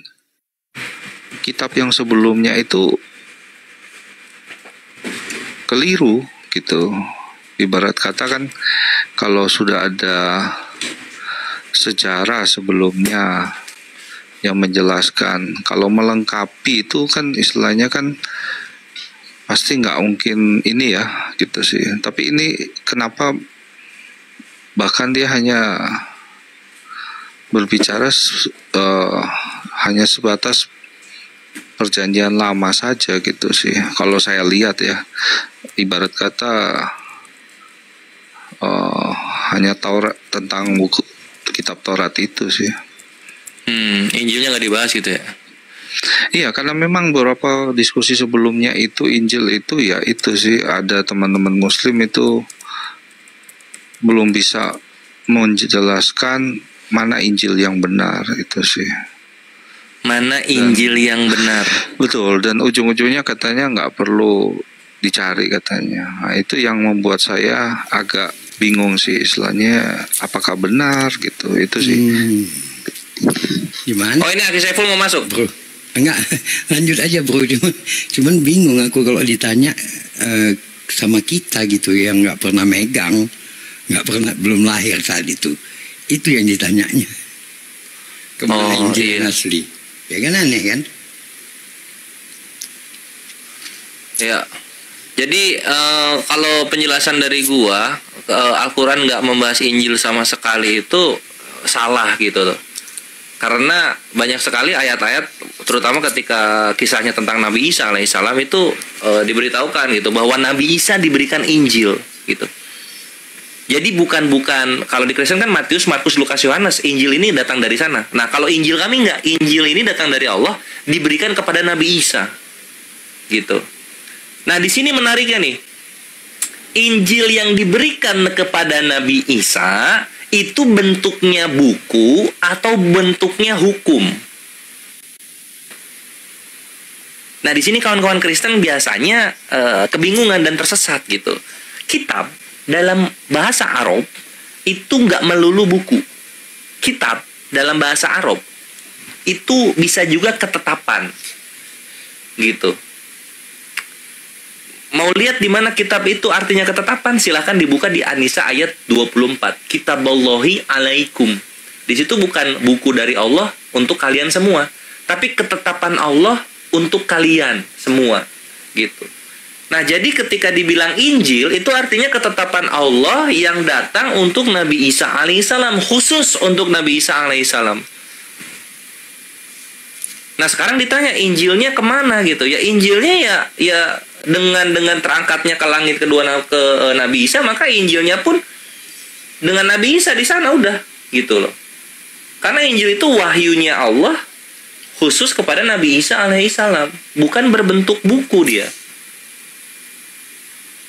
kitab yang sebelumnya itu keliru gitu. Ibarat kata kan kalau sudah ada sejarah sebelumnya yang menjelaskan, kalau melengkapi itu kan istilahnya kan pasti nggak mungkin ini ya gitu sih. Tapi ini kenapa bahkan dia hanya berbicara hanya sebatas perjanjian lama saja gitu sih. Kalau saya lihat ya, ibarat kata hanya Taurat, tentang buku kitab Taurat itu sih. Injilnya nggak dibahas gitu ya? Iya, karena memang beberapa diskusi sebelumnya itu Injil itu ya itu sih, ada teman-teman Muslim itu belum bisa menjelaskan mana Injil yang benar itu sih. Mana Injil yang benar? Betul, dan ujung-ujungnya katanya nggak perlu dicari katanya. Nah, itu yang membuat saya agak bingung sih, istilahnya apakah benar gitu, itu sih. Gimana? Oh, ini Aki Saiful mau masuk? Bro, enggak, lanjut aja bro. Cuman bingung aku kalau ditanya sama kita gitu yang nggak pernah megang, nggak pernah, belum lahir saat itu yang ditanyanya. Kemana Injil yang asli? Ya kan aneh kan? Ya. Jadi kalau penjelasan dari gua, Al-Quran nggak membahas Injil sama sekali itu salah gitu loh. Karena banyak sekali ayat-ayat, terutama ketika kisahnya tentang Nabi Isa alaihissalam itu diberitahukan gitu bahwa Nabi Isa diberikan Injil gitu. Jadi bukan kalau di Kristen kan Matius, Markus, Lukas, Yohanes, Injil ini datang dari sana. Nah kalau Injil kami enggak, Injil ini datang dari Allah, diberikan kepada Nabi Isa gitu. Nah di sini menariknya nih, Injil yang diberikan kepada Nabi Isa itu bentuknya buku atau bentuknya hukum. Nah di sini kawan-kawan Kristen biasanya kebingungan dan tersesat gitu. Kitab dalam bahasa Arab itu nggak melulu buku. Kitab dalam bahasa Arab itu bisa juga ketetapan, gitu. Mau lihat di mana kitab itu artinya ketetapan? Silahkan dibuka di An-Nisa ayat 24. Kitaballahi alaikum. Di situ bukan buku dari Allah untuk kalian semua, tapi ketetapan Allah untuk kalian semua, gitu. Nah, jadi ketika dibilang Injil itu artinya ketetapan Allah yang datang untuk Nabi Isa alaihissalam, khusus untuk Nabi Isa alaihissalam. Nah, sekarang ditanya Injilnya kemana gitu? Ya Injilnya ya dengan terangkatnya ke langit kedua ke Nabi Isa, maka Injilnya pun dengan Nabi Isa di sana udah gitu loh. Karena Injil itu wahyunya Allah khusus kepada Nabi Isa alaihissalam, bukan berbentuk buku dia.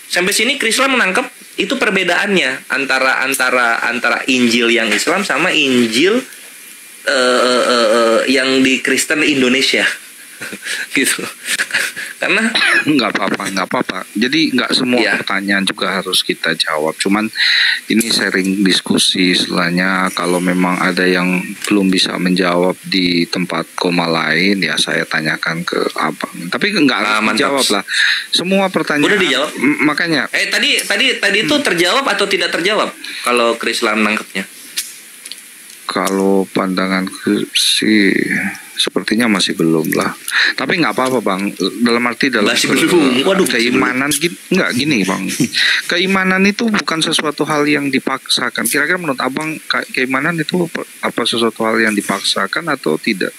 Sampai sini Krislam menangkap itu perbedaannya antara Injil yang Islam sama Injil yang di Kristen Indonesia. Gitu. Karena nggak apa-apa. Jadi nggak semua pertanyaan juga harus kita jawab. Cuman ini sharing diskusi, istilahnya kalau memang ada yang belum bisa menjawab di tempat koma lain, ya saya tanyakan ke abang. Tapi nggak harus menjawab lah. Semua pertanyaan. Udah dijawab. Makanya. Tadi itu terjawab atau tidak terjawab kalau Krislam nangkepnya? Kalau pandanganku sih sepertinya masih belum lah. Tapi nggak apa-apa bang. Dalam arti masih belum. Waduh, keimanan nggak gini bang. Keimanan itu bukan sesuatu hal yang dipaksakan. Kira-kira menurut abang keimanan itu apa sesuatu hal yang dipaksakan atau tidak?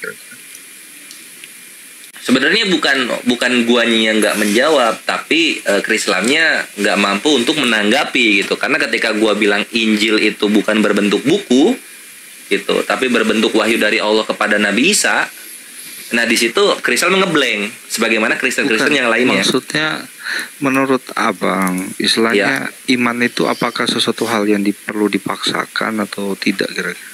Sebenarnya bukan guanya yang nggak menjawab, tapi Krislamnya nggak mampu untuk menanggapi gitu. Karena ketika gua bilang Injil itu bukan berbentuk buku gitu, tapi berbentuk wahyu dari Allah kepada Nabi Isa. Nah di situ Kristal ngeblank, sebagaimana Kristen-Kristen yang lainnya. Maksudnya menurut abang, istilahnya iman itu apakah sesuatu hal yang perlu dipaksakan atau tidak kira-kira?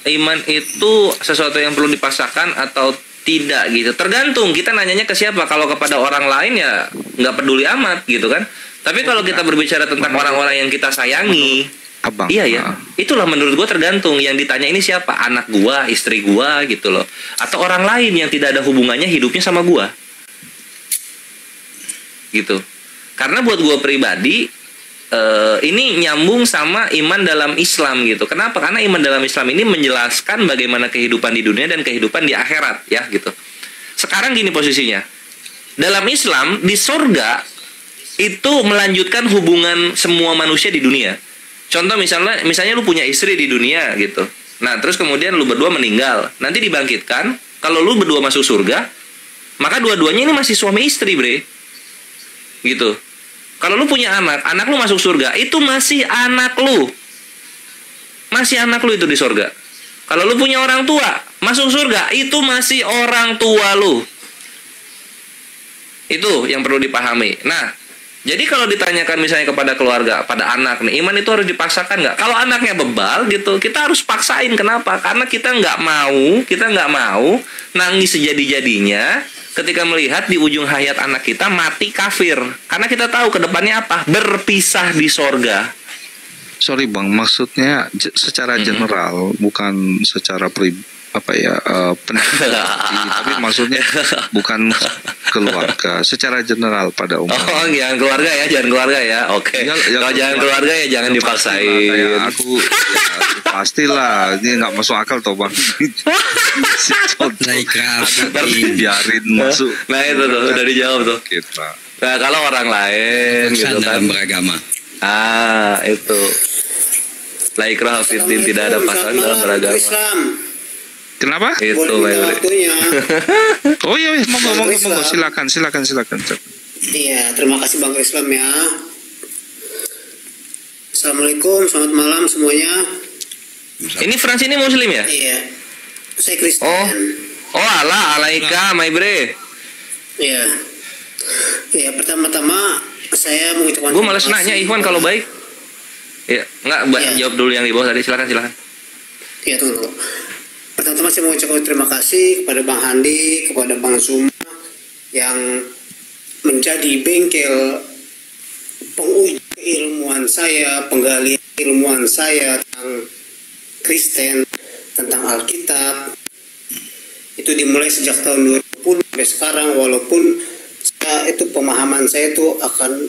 Iman itu sesuatu yang perlu dipaksakan atau tidak gitu. Tergantung kita nanyanya ke siapa. Kalau kepada orang lain ya nggak peduli amat gitu kan. Tapi kalau kita berbicara tentang orang-orang yang kita sayangi, abang, iya ya, itulah menurut gue tergantung. Yang ditanya ini siapa, anak gua, istri gua gitu loh, atau orang lain yang tidak ada hubungannya hidupnya sama gua, gitu. Karena buat gua pribadi, ini nyambung sama iman dalam Islam gitu. Kenapa? Karena iman dalam Islam ini menjelaskan bagaimana kehidupan di dunia dan kehidupan di akhirat, ya gitu. Sekarang gini posisinya, dalam Islam di surga itu melanjutkan hubungan semua manusia di dunia. Contoh misalnya lu punya istri di dunia gitu. Nah, terus kemudian lu berdua meninggal. Nanti dibangkitkan, kalau lu berdua masuk surga, maka dua-duanya ini masih suami istri, bre. Gitu. Kalau lu punya anak lu masuk surga, itu masih anak lu. Masih anak lu itu di surga. Kalau lu punya orang tua, masuk surga, itu masih orang tua lu. Itu yang perlu dipahami. Nah, jadi kalau ditanyakan misalnya kepada keluarga, pada anak nih, iman itu harus dipaksakan nggak? Kalau anaknya bebal gitu, kita harus paksain. Kenapa? Karena kita nggak mau nangis sejadi-jadinya ketika melihat di ujung hayat anak kita mati kafir. Karena kita tahu ke depannya apa? Berpisah di sorga. Sorry Bang, maksudnya secara general, bukan secara tapi maksudnya bukan keluarga, secara general pada umumnya. Oh, jangan keluarga ya. Oke. Kalau jangan keluarga ya jangan dipaksain. Kayak aku pastilah, ini nggak masuk akal toh Bang. Si biarin masuk. Nah itu tuh udah dijawab tuh. Kita. Nah kalau orang lain gitu kan beragama. Itu. La ikraha fiddin, tidak ada paksaan dalam beragama. Kenapa? Itu waktunya. Oh iya, monggo silakan. Iya, terima kasih Bang Islam ya. Assalamualaikum, selamat malam semuanya. Ini Frans ini muslim ya? Iya. Saya Kristen. Oh alaika, my bre. Iya. Iya, pertama-tama saya mengucapkan. Gue malas nanya Ikhwan kalau baik. Iya, enggak jawab dulu yang di bawah tadi, silakan. Iya, tunggu. Pertama-tama saya mengucapkan terima kasih kepada Bang Handi, kepada Bang Zuma yang menjadi bengkel penguji keilmuan saya, penggalian ilmuwan saya tentang Kristen, tentang Alkitab. Itu dimulai sejak tahun 2010 sampai sekarang, walaupun itu pemahaman saya itu akan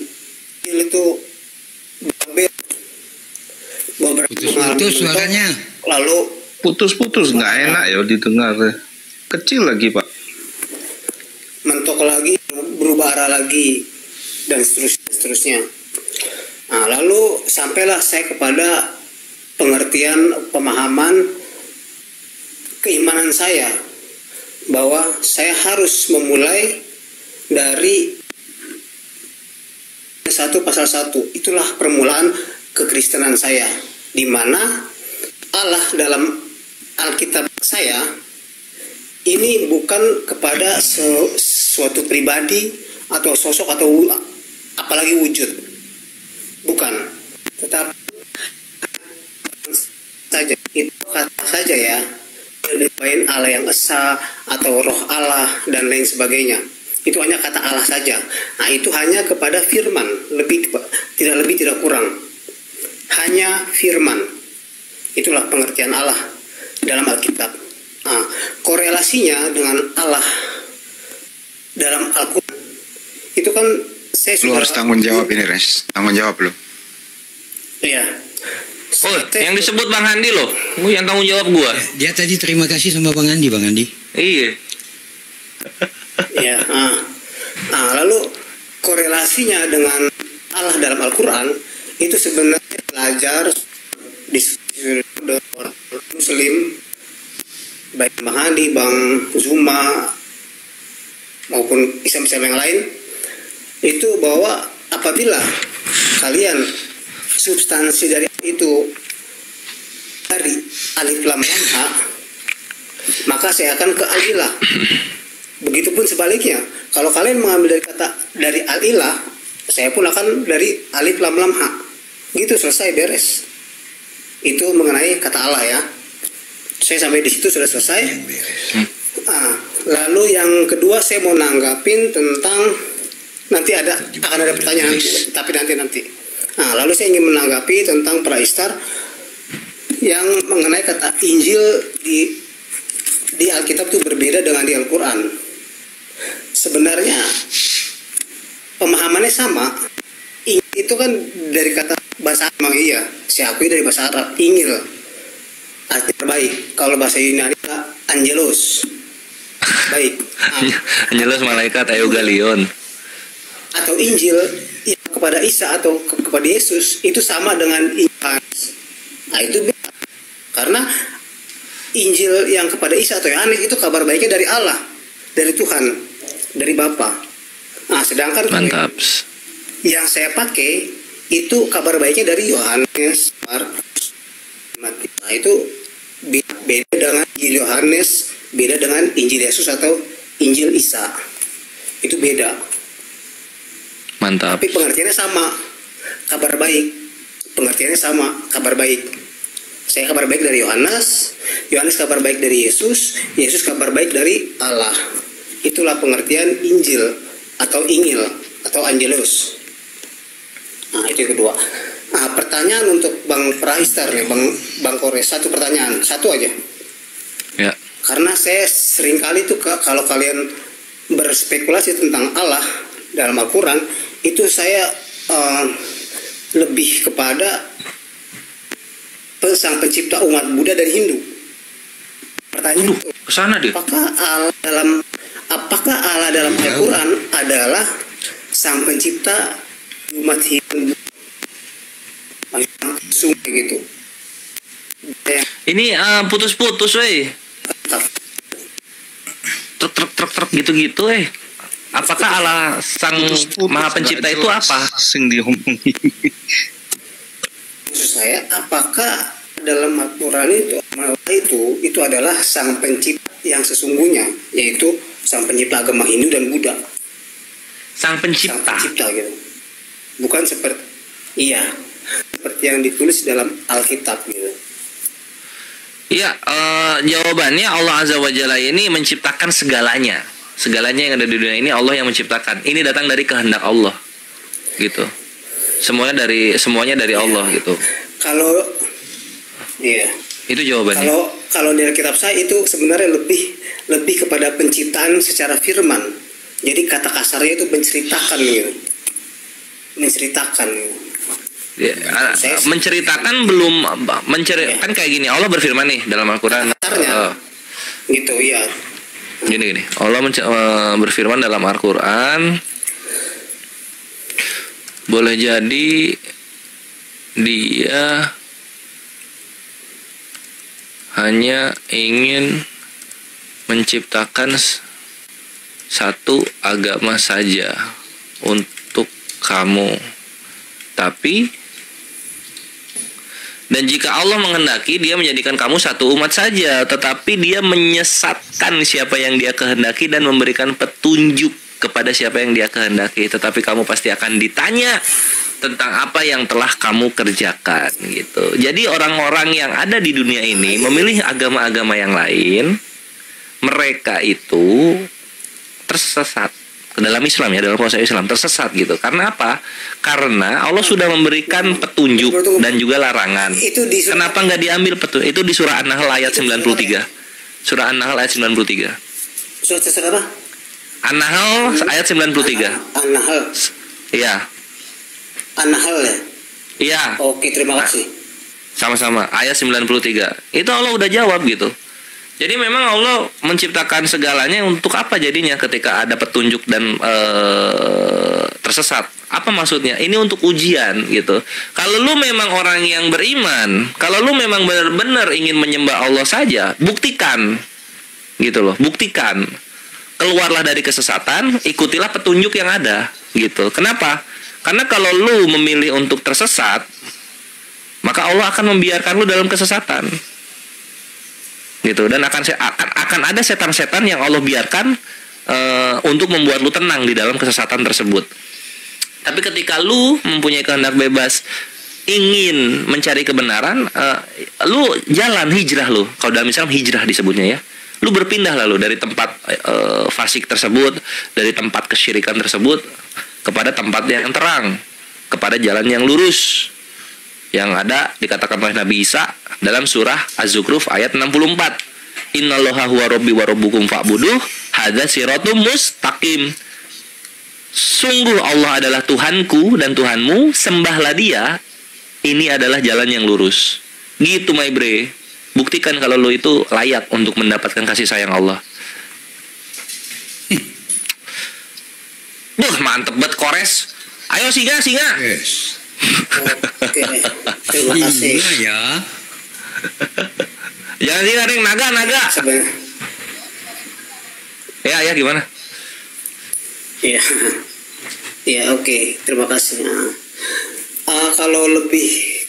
itu beberapa putus suaranya. Lalu putus nggak enak ya didengar, kecil lagi Pak, mentok lagi, berubah arah lagi, dan seterusnya. Nah, lalu sampailah saya kepada pengertian pemahaman keimanan saya bahwa saya harus memulai dari 1 pasal 1. Itulah permulaan kekristenan saya, di mana Allah dalam Alkitab saya ini bukan kepada suatu pribadi atau sosok atau apalagi wujud, bukan, tetapi saja itu kata saja ya, lain Allah yang esa atau roh Allah dan lain sebagainya. Itu hanya kata Allah saja. Nah, itu hanya kepada firman, tidak lebih tidak kurang, hanya firman. Itulah pengertian Allah dalam Alkitab. Nah, korelasinya dengan Allah dalam Al-Quran itu kan saya lu harus tanggung jawab ini, Res. Tanggung jawab lu. Iya. Yang disebut Bang Handi loh. Yang tanggung jawab gua. Dia tadi terima kasih sama Bang Handi. Iya. Iya. Nah, lalu korelasinya dengan Allah dalam Al-Quran itu sebenarnya belajar di orang Muslim, baik Bang Handi, Bang Zuma maupun Islam-Islam yang lain, itu bahwa apabila kalian substansi dari itu dari alif lam mim ha, maka saya akan ke al-ilah. Begitupun sebaliknya, kalau kalian mengambil dari al-ilah, saya pun akan dari alif lam lam ha. Gitu, selesai, beres. Itu mengenai kata Allah ya. Saya sampai di situ sudah selesai. Lalu yang kedua saya mau nanggapin tentang nanti akan ada pertanyaan, tapi nanti. Nah, lalu saya ingin menanggapi tentang praistar yang mengenai kata Injil di Alkitab itu berbeda dengan di Al-Quran. Sebenarnya pemahamannya sama. Itu kan dari kata bahasa Arab, iya. Saya akui dari bahasa Arab, Injil artinya terbaik. Kalau bahasa Yunani Angelos, baik. Angelos malaikat Eugalion. Atau Injil, ya, kepada Isa atau kepada Yesus itu sama dengan Yohanes. Nah itu beda. Karena Injil yang kepada Isa atau Yohanes itu kabar baiknya dari Allah, dari Tuhan, dari Bapa. Nah sedangkan Mantap. yang saya pakai itu kabar baiknya dari Yohanes, Markus, Matius. Nah itu beda dengan Injil Yohanes, beda dengan Injil Yesus atau Injil Isa. Itu beda. Mantap. Tapi pengertiannya sama, kabar baik. Pengertiannya sama, kabar baik. Saya kabar baik dari Yohanes, Yohanes kabar baik dari Yesus, Yesus kabar baik dari Allah. Itulah pengertian Injil atau Ingil atau Angelus. Nah itu yang kedua. Nah pertanyaan untuk Bang Prahistar nih, Bang Kores, satu pertanyaan, satu aja. Ya. Karena saya sering kali tuh kalau kalian berspekulasi tentang Allah dalam Al-Quran, itu saya lebih kepada sang pencipta umat Buddha dari Hindu. Pertanyaan itu, Kesana dia. apakah Allah dalam Al-Quran adalah sang pencipta umat Hindu? Langsung gitu. Ini putus-putus, weh. Truk gitu, Apakah Allah sang maha pencipta itu apa? Sing diomongin. Maksud saya, apakah dalam Al-Quran itu adalah sang pencipta yang sesungguhnya, yaitu sang pencipta agama Hindu dan Buddha. Sang Sang pencipta. pencipta gitu. Bukan seperti yang ditulis dalam Alkitab gitu. Iya, jawabannya Allah Azza wa Jalla ini menciptakan segalanya. Segalanya yang ada di dunia ini Allah yang menciptakan. Ini datang dari kehendak Allah. Gitu. Semuanya dari Allah gitu. Kalau Itu jawabannya. kalau dari kitab saya itu sebenarnya lebih kepada penciptaan secara firman. Jadi kata kasarnya itu menceritakan gitu. Menceritakan gitu. Ya, menceritakan belum kan kayak gini. Allah berfirman nih dalam Al-Qur'an. Gitu ya. Gini. Allah berfirman dalam Al-Qur'an, boleh jadi dia hanya ingin menciptakan satu agama saja untuk kamu. Dan jika Allah menghendaki, dia menjadikan kamu satu umat saja, tetapi dia menyesatkan siapa yang dia kehendaki dan memberikan petunjuk kepada siapa yang dia kehendaki. Tetapi kamu pasti akan ditanya tentang apa yang telah kamu kerjakan gitu. Jadi orang-orang yang ada di dunia ini memilih agama-agama yang lain, mereka itu tersesat ke dalam Islam ya, dalam proses Islam tersesat gitu. Karena apa? Karena Allah sudah memberikan petunjuk dan juga larangan. Kenapa nggak diambil petunjuk? Itu di surah An-Nahl ayat 93. Surah An-Nahl ayat 93. Surah apa? An-Nahl ayat 93. An-Nahl. Iya. An-Nahl ya? Iya. Oke, terima kasih. Sama-sama. Ayat 93. Itu Allah udah jawab gitu. Jadi memang Allah menciptakan segalanya untuk apa jadinya ketika ada petunjuk dan tersesat? Apa maksudnya? Ini untuk ujian gitu. Kalau lu memang orang yang beriman, kalau lu memang benar-benar ingin menyembah Allah saja, buktikan. Gitu loh, buktikan. Keluarlah dari kesesatan, ikutilah petunjuk yang ada gitu. Kenapa? Karena kalau lu memilih untuk tersesat, maka Allah akan membiarkan lu dalam kesesatan. Gitu, dan akan ada setan-setan yang Allah biarkan untuk membuat lu tenang di dalam kesesatan tersebut. Tapi ketika lu mempunyai kehendak bebas, ingin mencari kebenaran, lu jalan hijrah lu. Kalau dalam Islam hijrah disebutnya ya. Lu berpindah lalu dari tempat fasik tersebut, dari tempat kesyirikan tersebut kepada tempat yang terang, kepada jalan yang lurus. Yang ada dikatakan oleh Nabi Isa dalam surah Az-Zukhruf ayat 64. Innallaha huwa rabbi wa rabbukum fa'buduh hadza siratum mustaqim. Sungguh Allah adalah Tuhanku dan Tuhanmu, sembahlah Dia. Ini adalah jalan yang lurus. Gitu my bre. Buktikan kalau lo itu layak untuk mendapatkan kasih sayang Allah. Mantep banget Kores. Ayo singa. Yes. Oke, terima kasih. Singa ya. Jangan singa, Deng. Naga. Sebenarnya, Ya gimana? ya, ya oke, terima kasih. Kalau lebih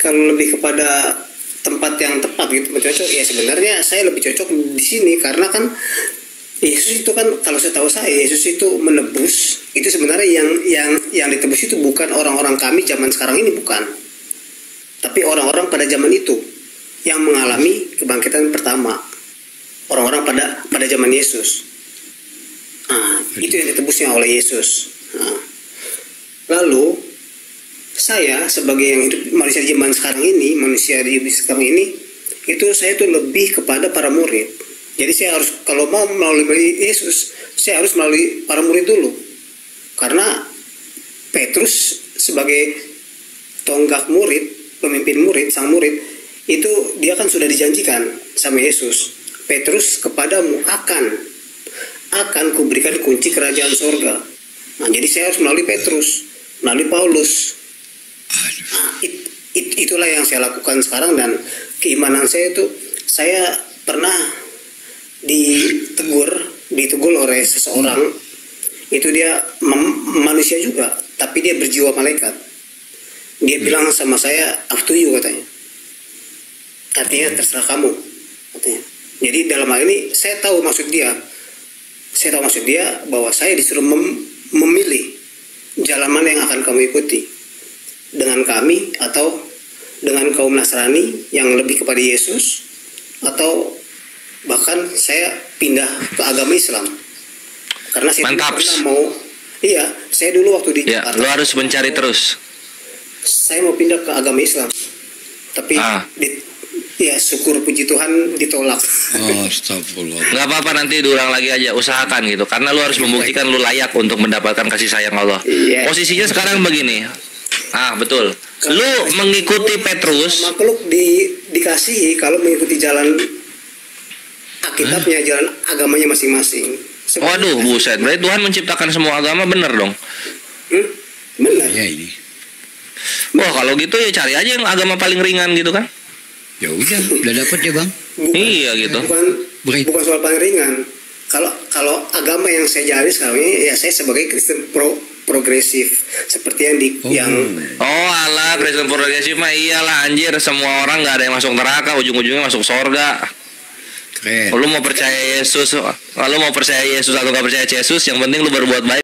kepada tempat yang tepat gitu, cocok. Ya sebenarnya saya lebih cocok di sini karena kan Yesus itu kan, kalau saya tahu Yesus itu menebus. Itu sebenarnya yang ditebus itu bukan orang-orang kami zaman sekarang ini, bukan. Tapi orang-orang pada zaman itu yang mengalami kebangkitan pertama. Orang-orang pada zaman Yesus. Itu yang ditebusnya oleh Yesus. Lalu saya sebagai yang hidup manusia di zaman sekarang ini, itu saya tuh lebih kepada para murid. Jadi saya harus, kalau mau melalui Yesus, saya harus melalui para murid dulu. Karena Petrus sebagai tonggak murid, pemimpin murid, sang murid, itu dia kan sudah dijanjikan sama Yesus. Petrus, kepadamu akan kuberikan kunci kerajaan sorga. Jadi saya harus melalui Petrus, melalui Paulus. Itulah yang saya lakukan sekarang, dan keimanan saya itu, saya pernah ditegur oleh seseorang. Itu dia manusia juga, tapi dia berjiwa malaikat. Dia bilang sama saya, up to you, katanya. Artinya terserah kamu, katanya. Jadi dalam hal ini saya tahu maksud dia bahwa saya disuruh memilih jalan mana yang akan kamu ikuti, dengan kami atau dengan kaum Nasrani yang lebih kepada Yesus, atau bahkan saya pindah ke agama Islam. Karena saya Mantap. Saya dulu waktu di Jakarta, Lo harus mencari terus. saya mau pindah ke agama Islam, tapi syukur puji Tuhan ditolak. Astagfirullah. Nggak apa-apa, nanti diulang lagi aja, usahakan gitu. Karena lo harus membuktikan lo layak untuk mendapatkan kasih sayang Allah. Iya. Posisinya sekarang begini. Betul. Lo mengikuti Petrus. Makhluk dikasihi kalau mengikuti jalan Alkitabnya, jalan agamanya masing-masing. Waduh, buset. Berarti Tuhan menciptakan semua agama, bener dong? Benar. Ya ini. Wah, kalau gitu ya cari aja yang agama paling ringan gitu kan? Ya udah dapat ya bang. Iya gitu. Bukan soal paling ringan. Kalau agama yang saya jalani sekarang ini, ya saya sebagai Kristen progresif, seperti yang Alah, Kristen progresif mah iyalah anjir, semua orang nggak ada yang masuk neraka, ujung-ujungnya masuk sorga. Keren. Lu mau percaya Yesus atau nggak percaya Yesus, yang penting lu berbuat baik.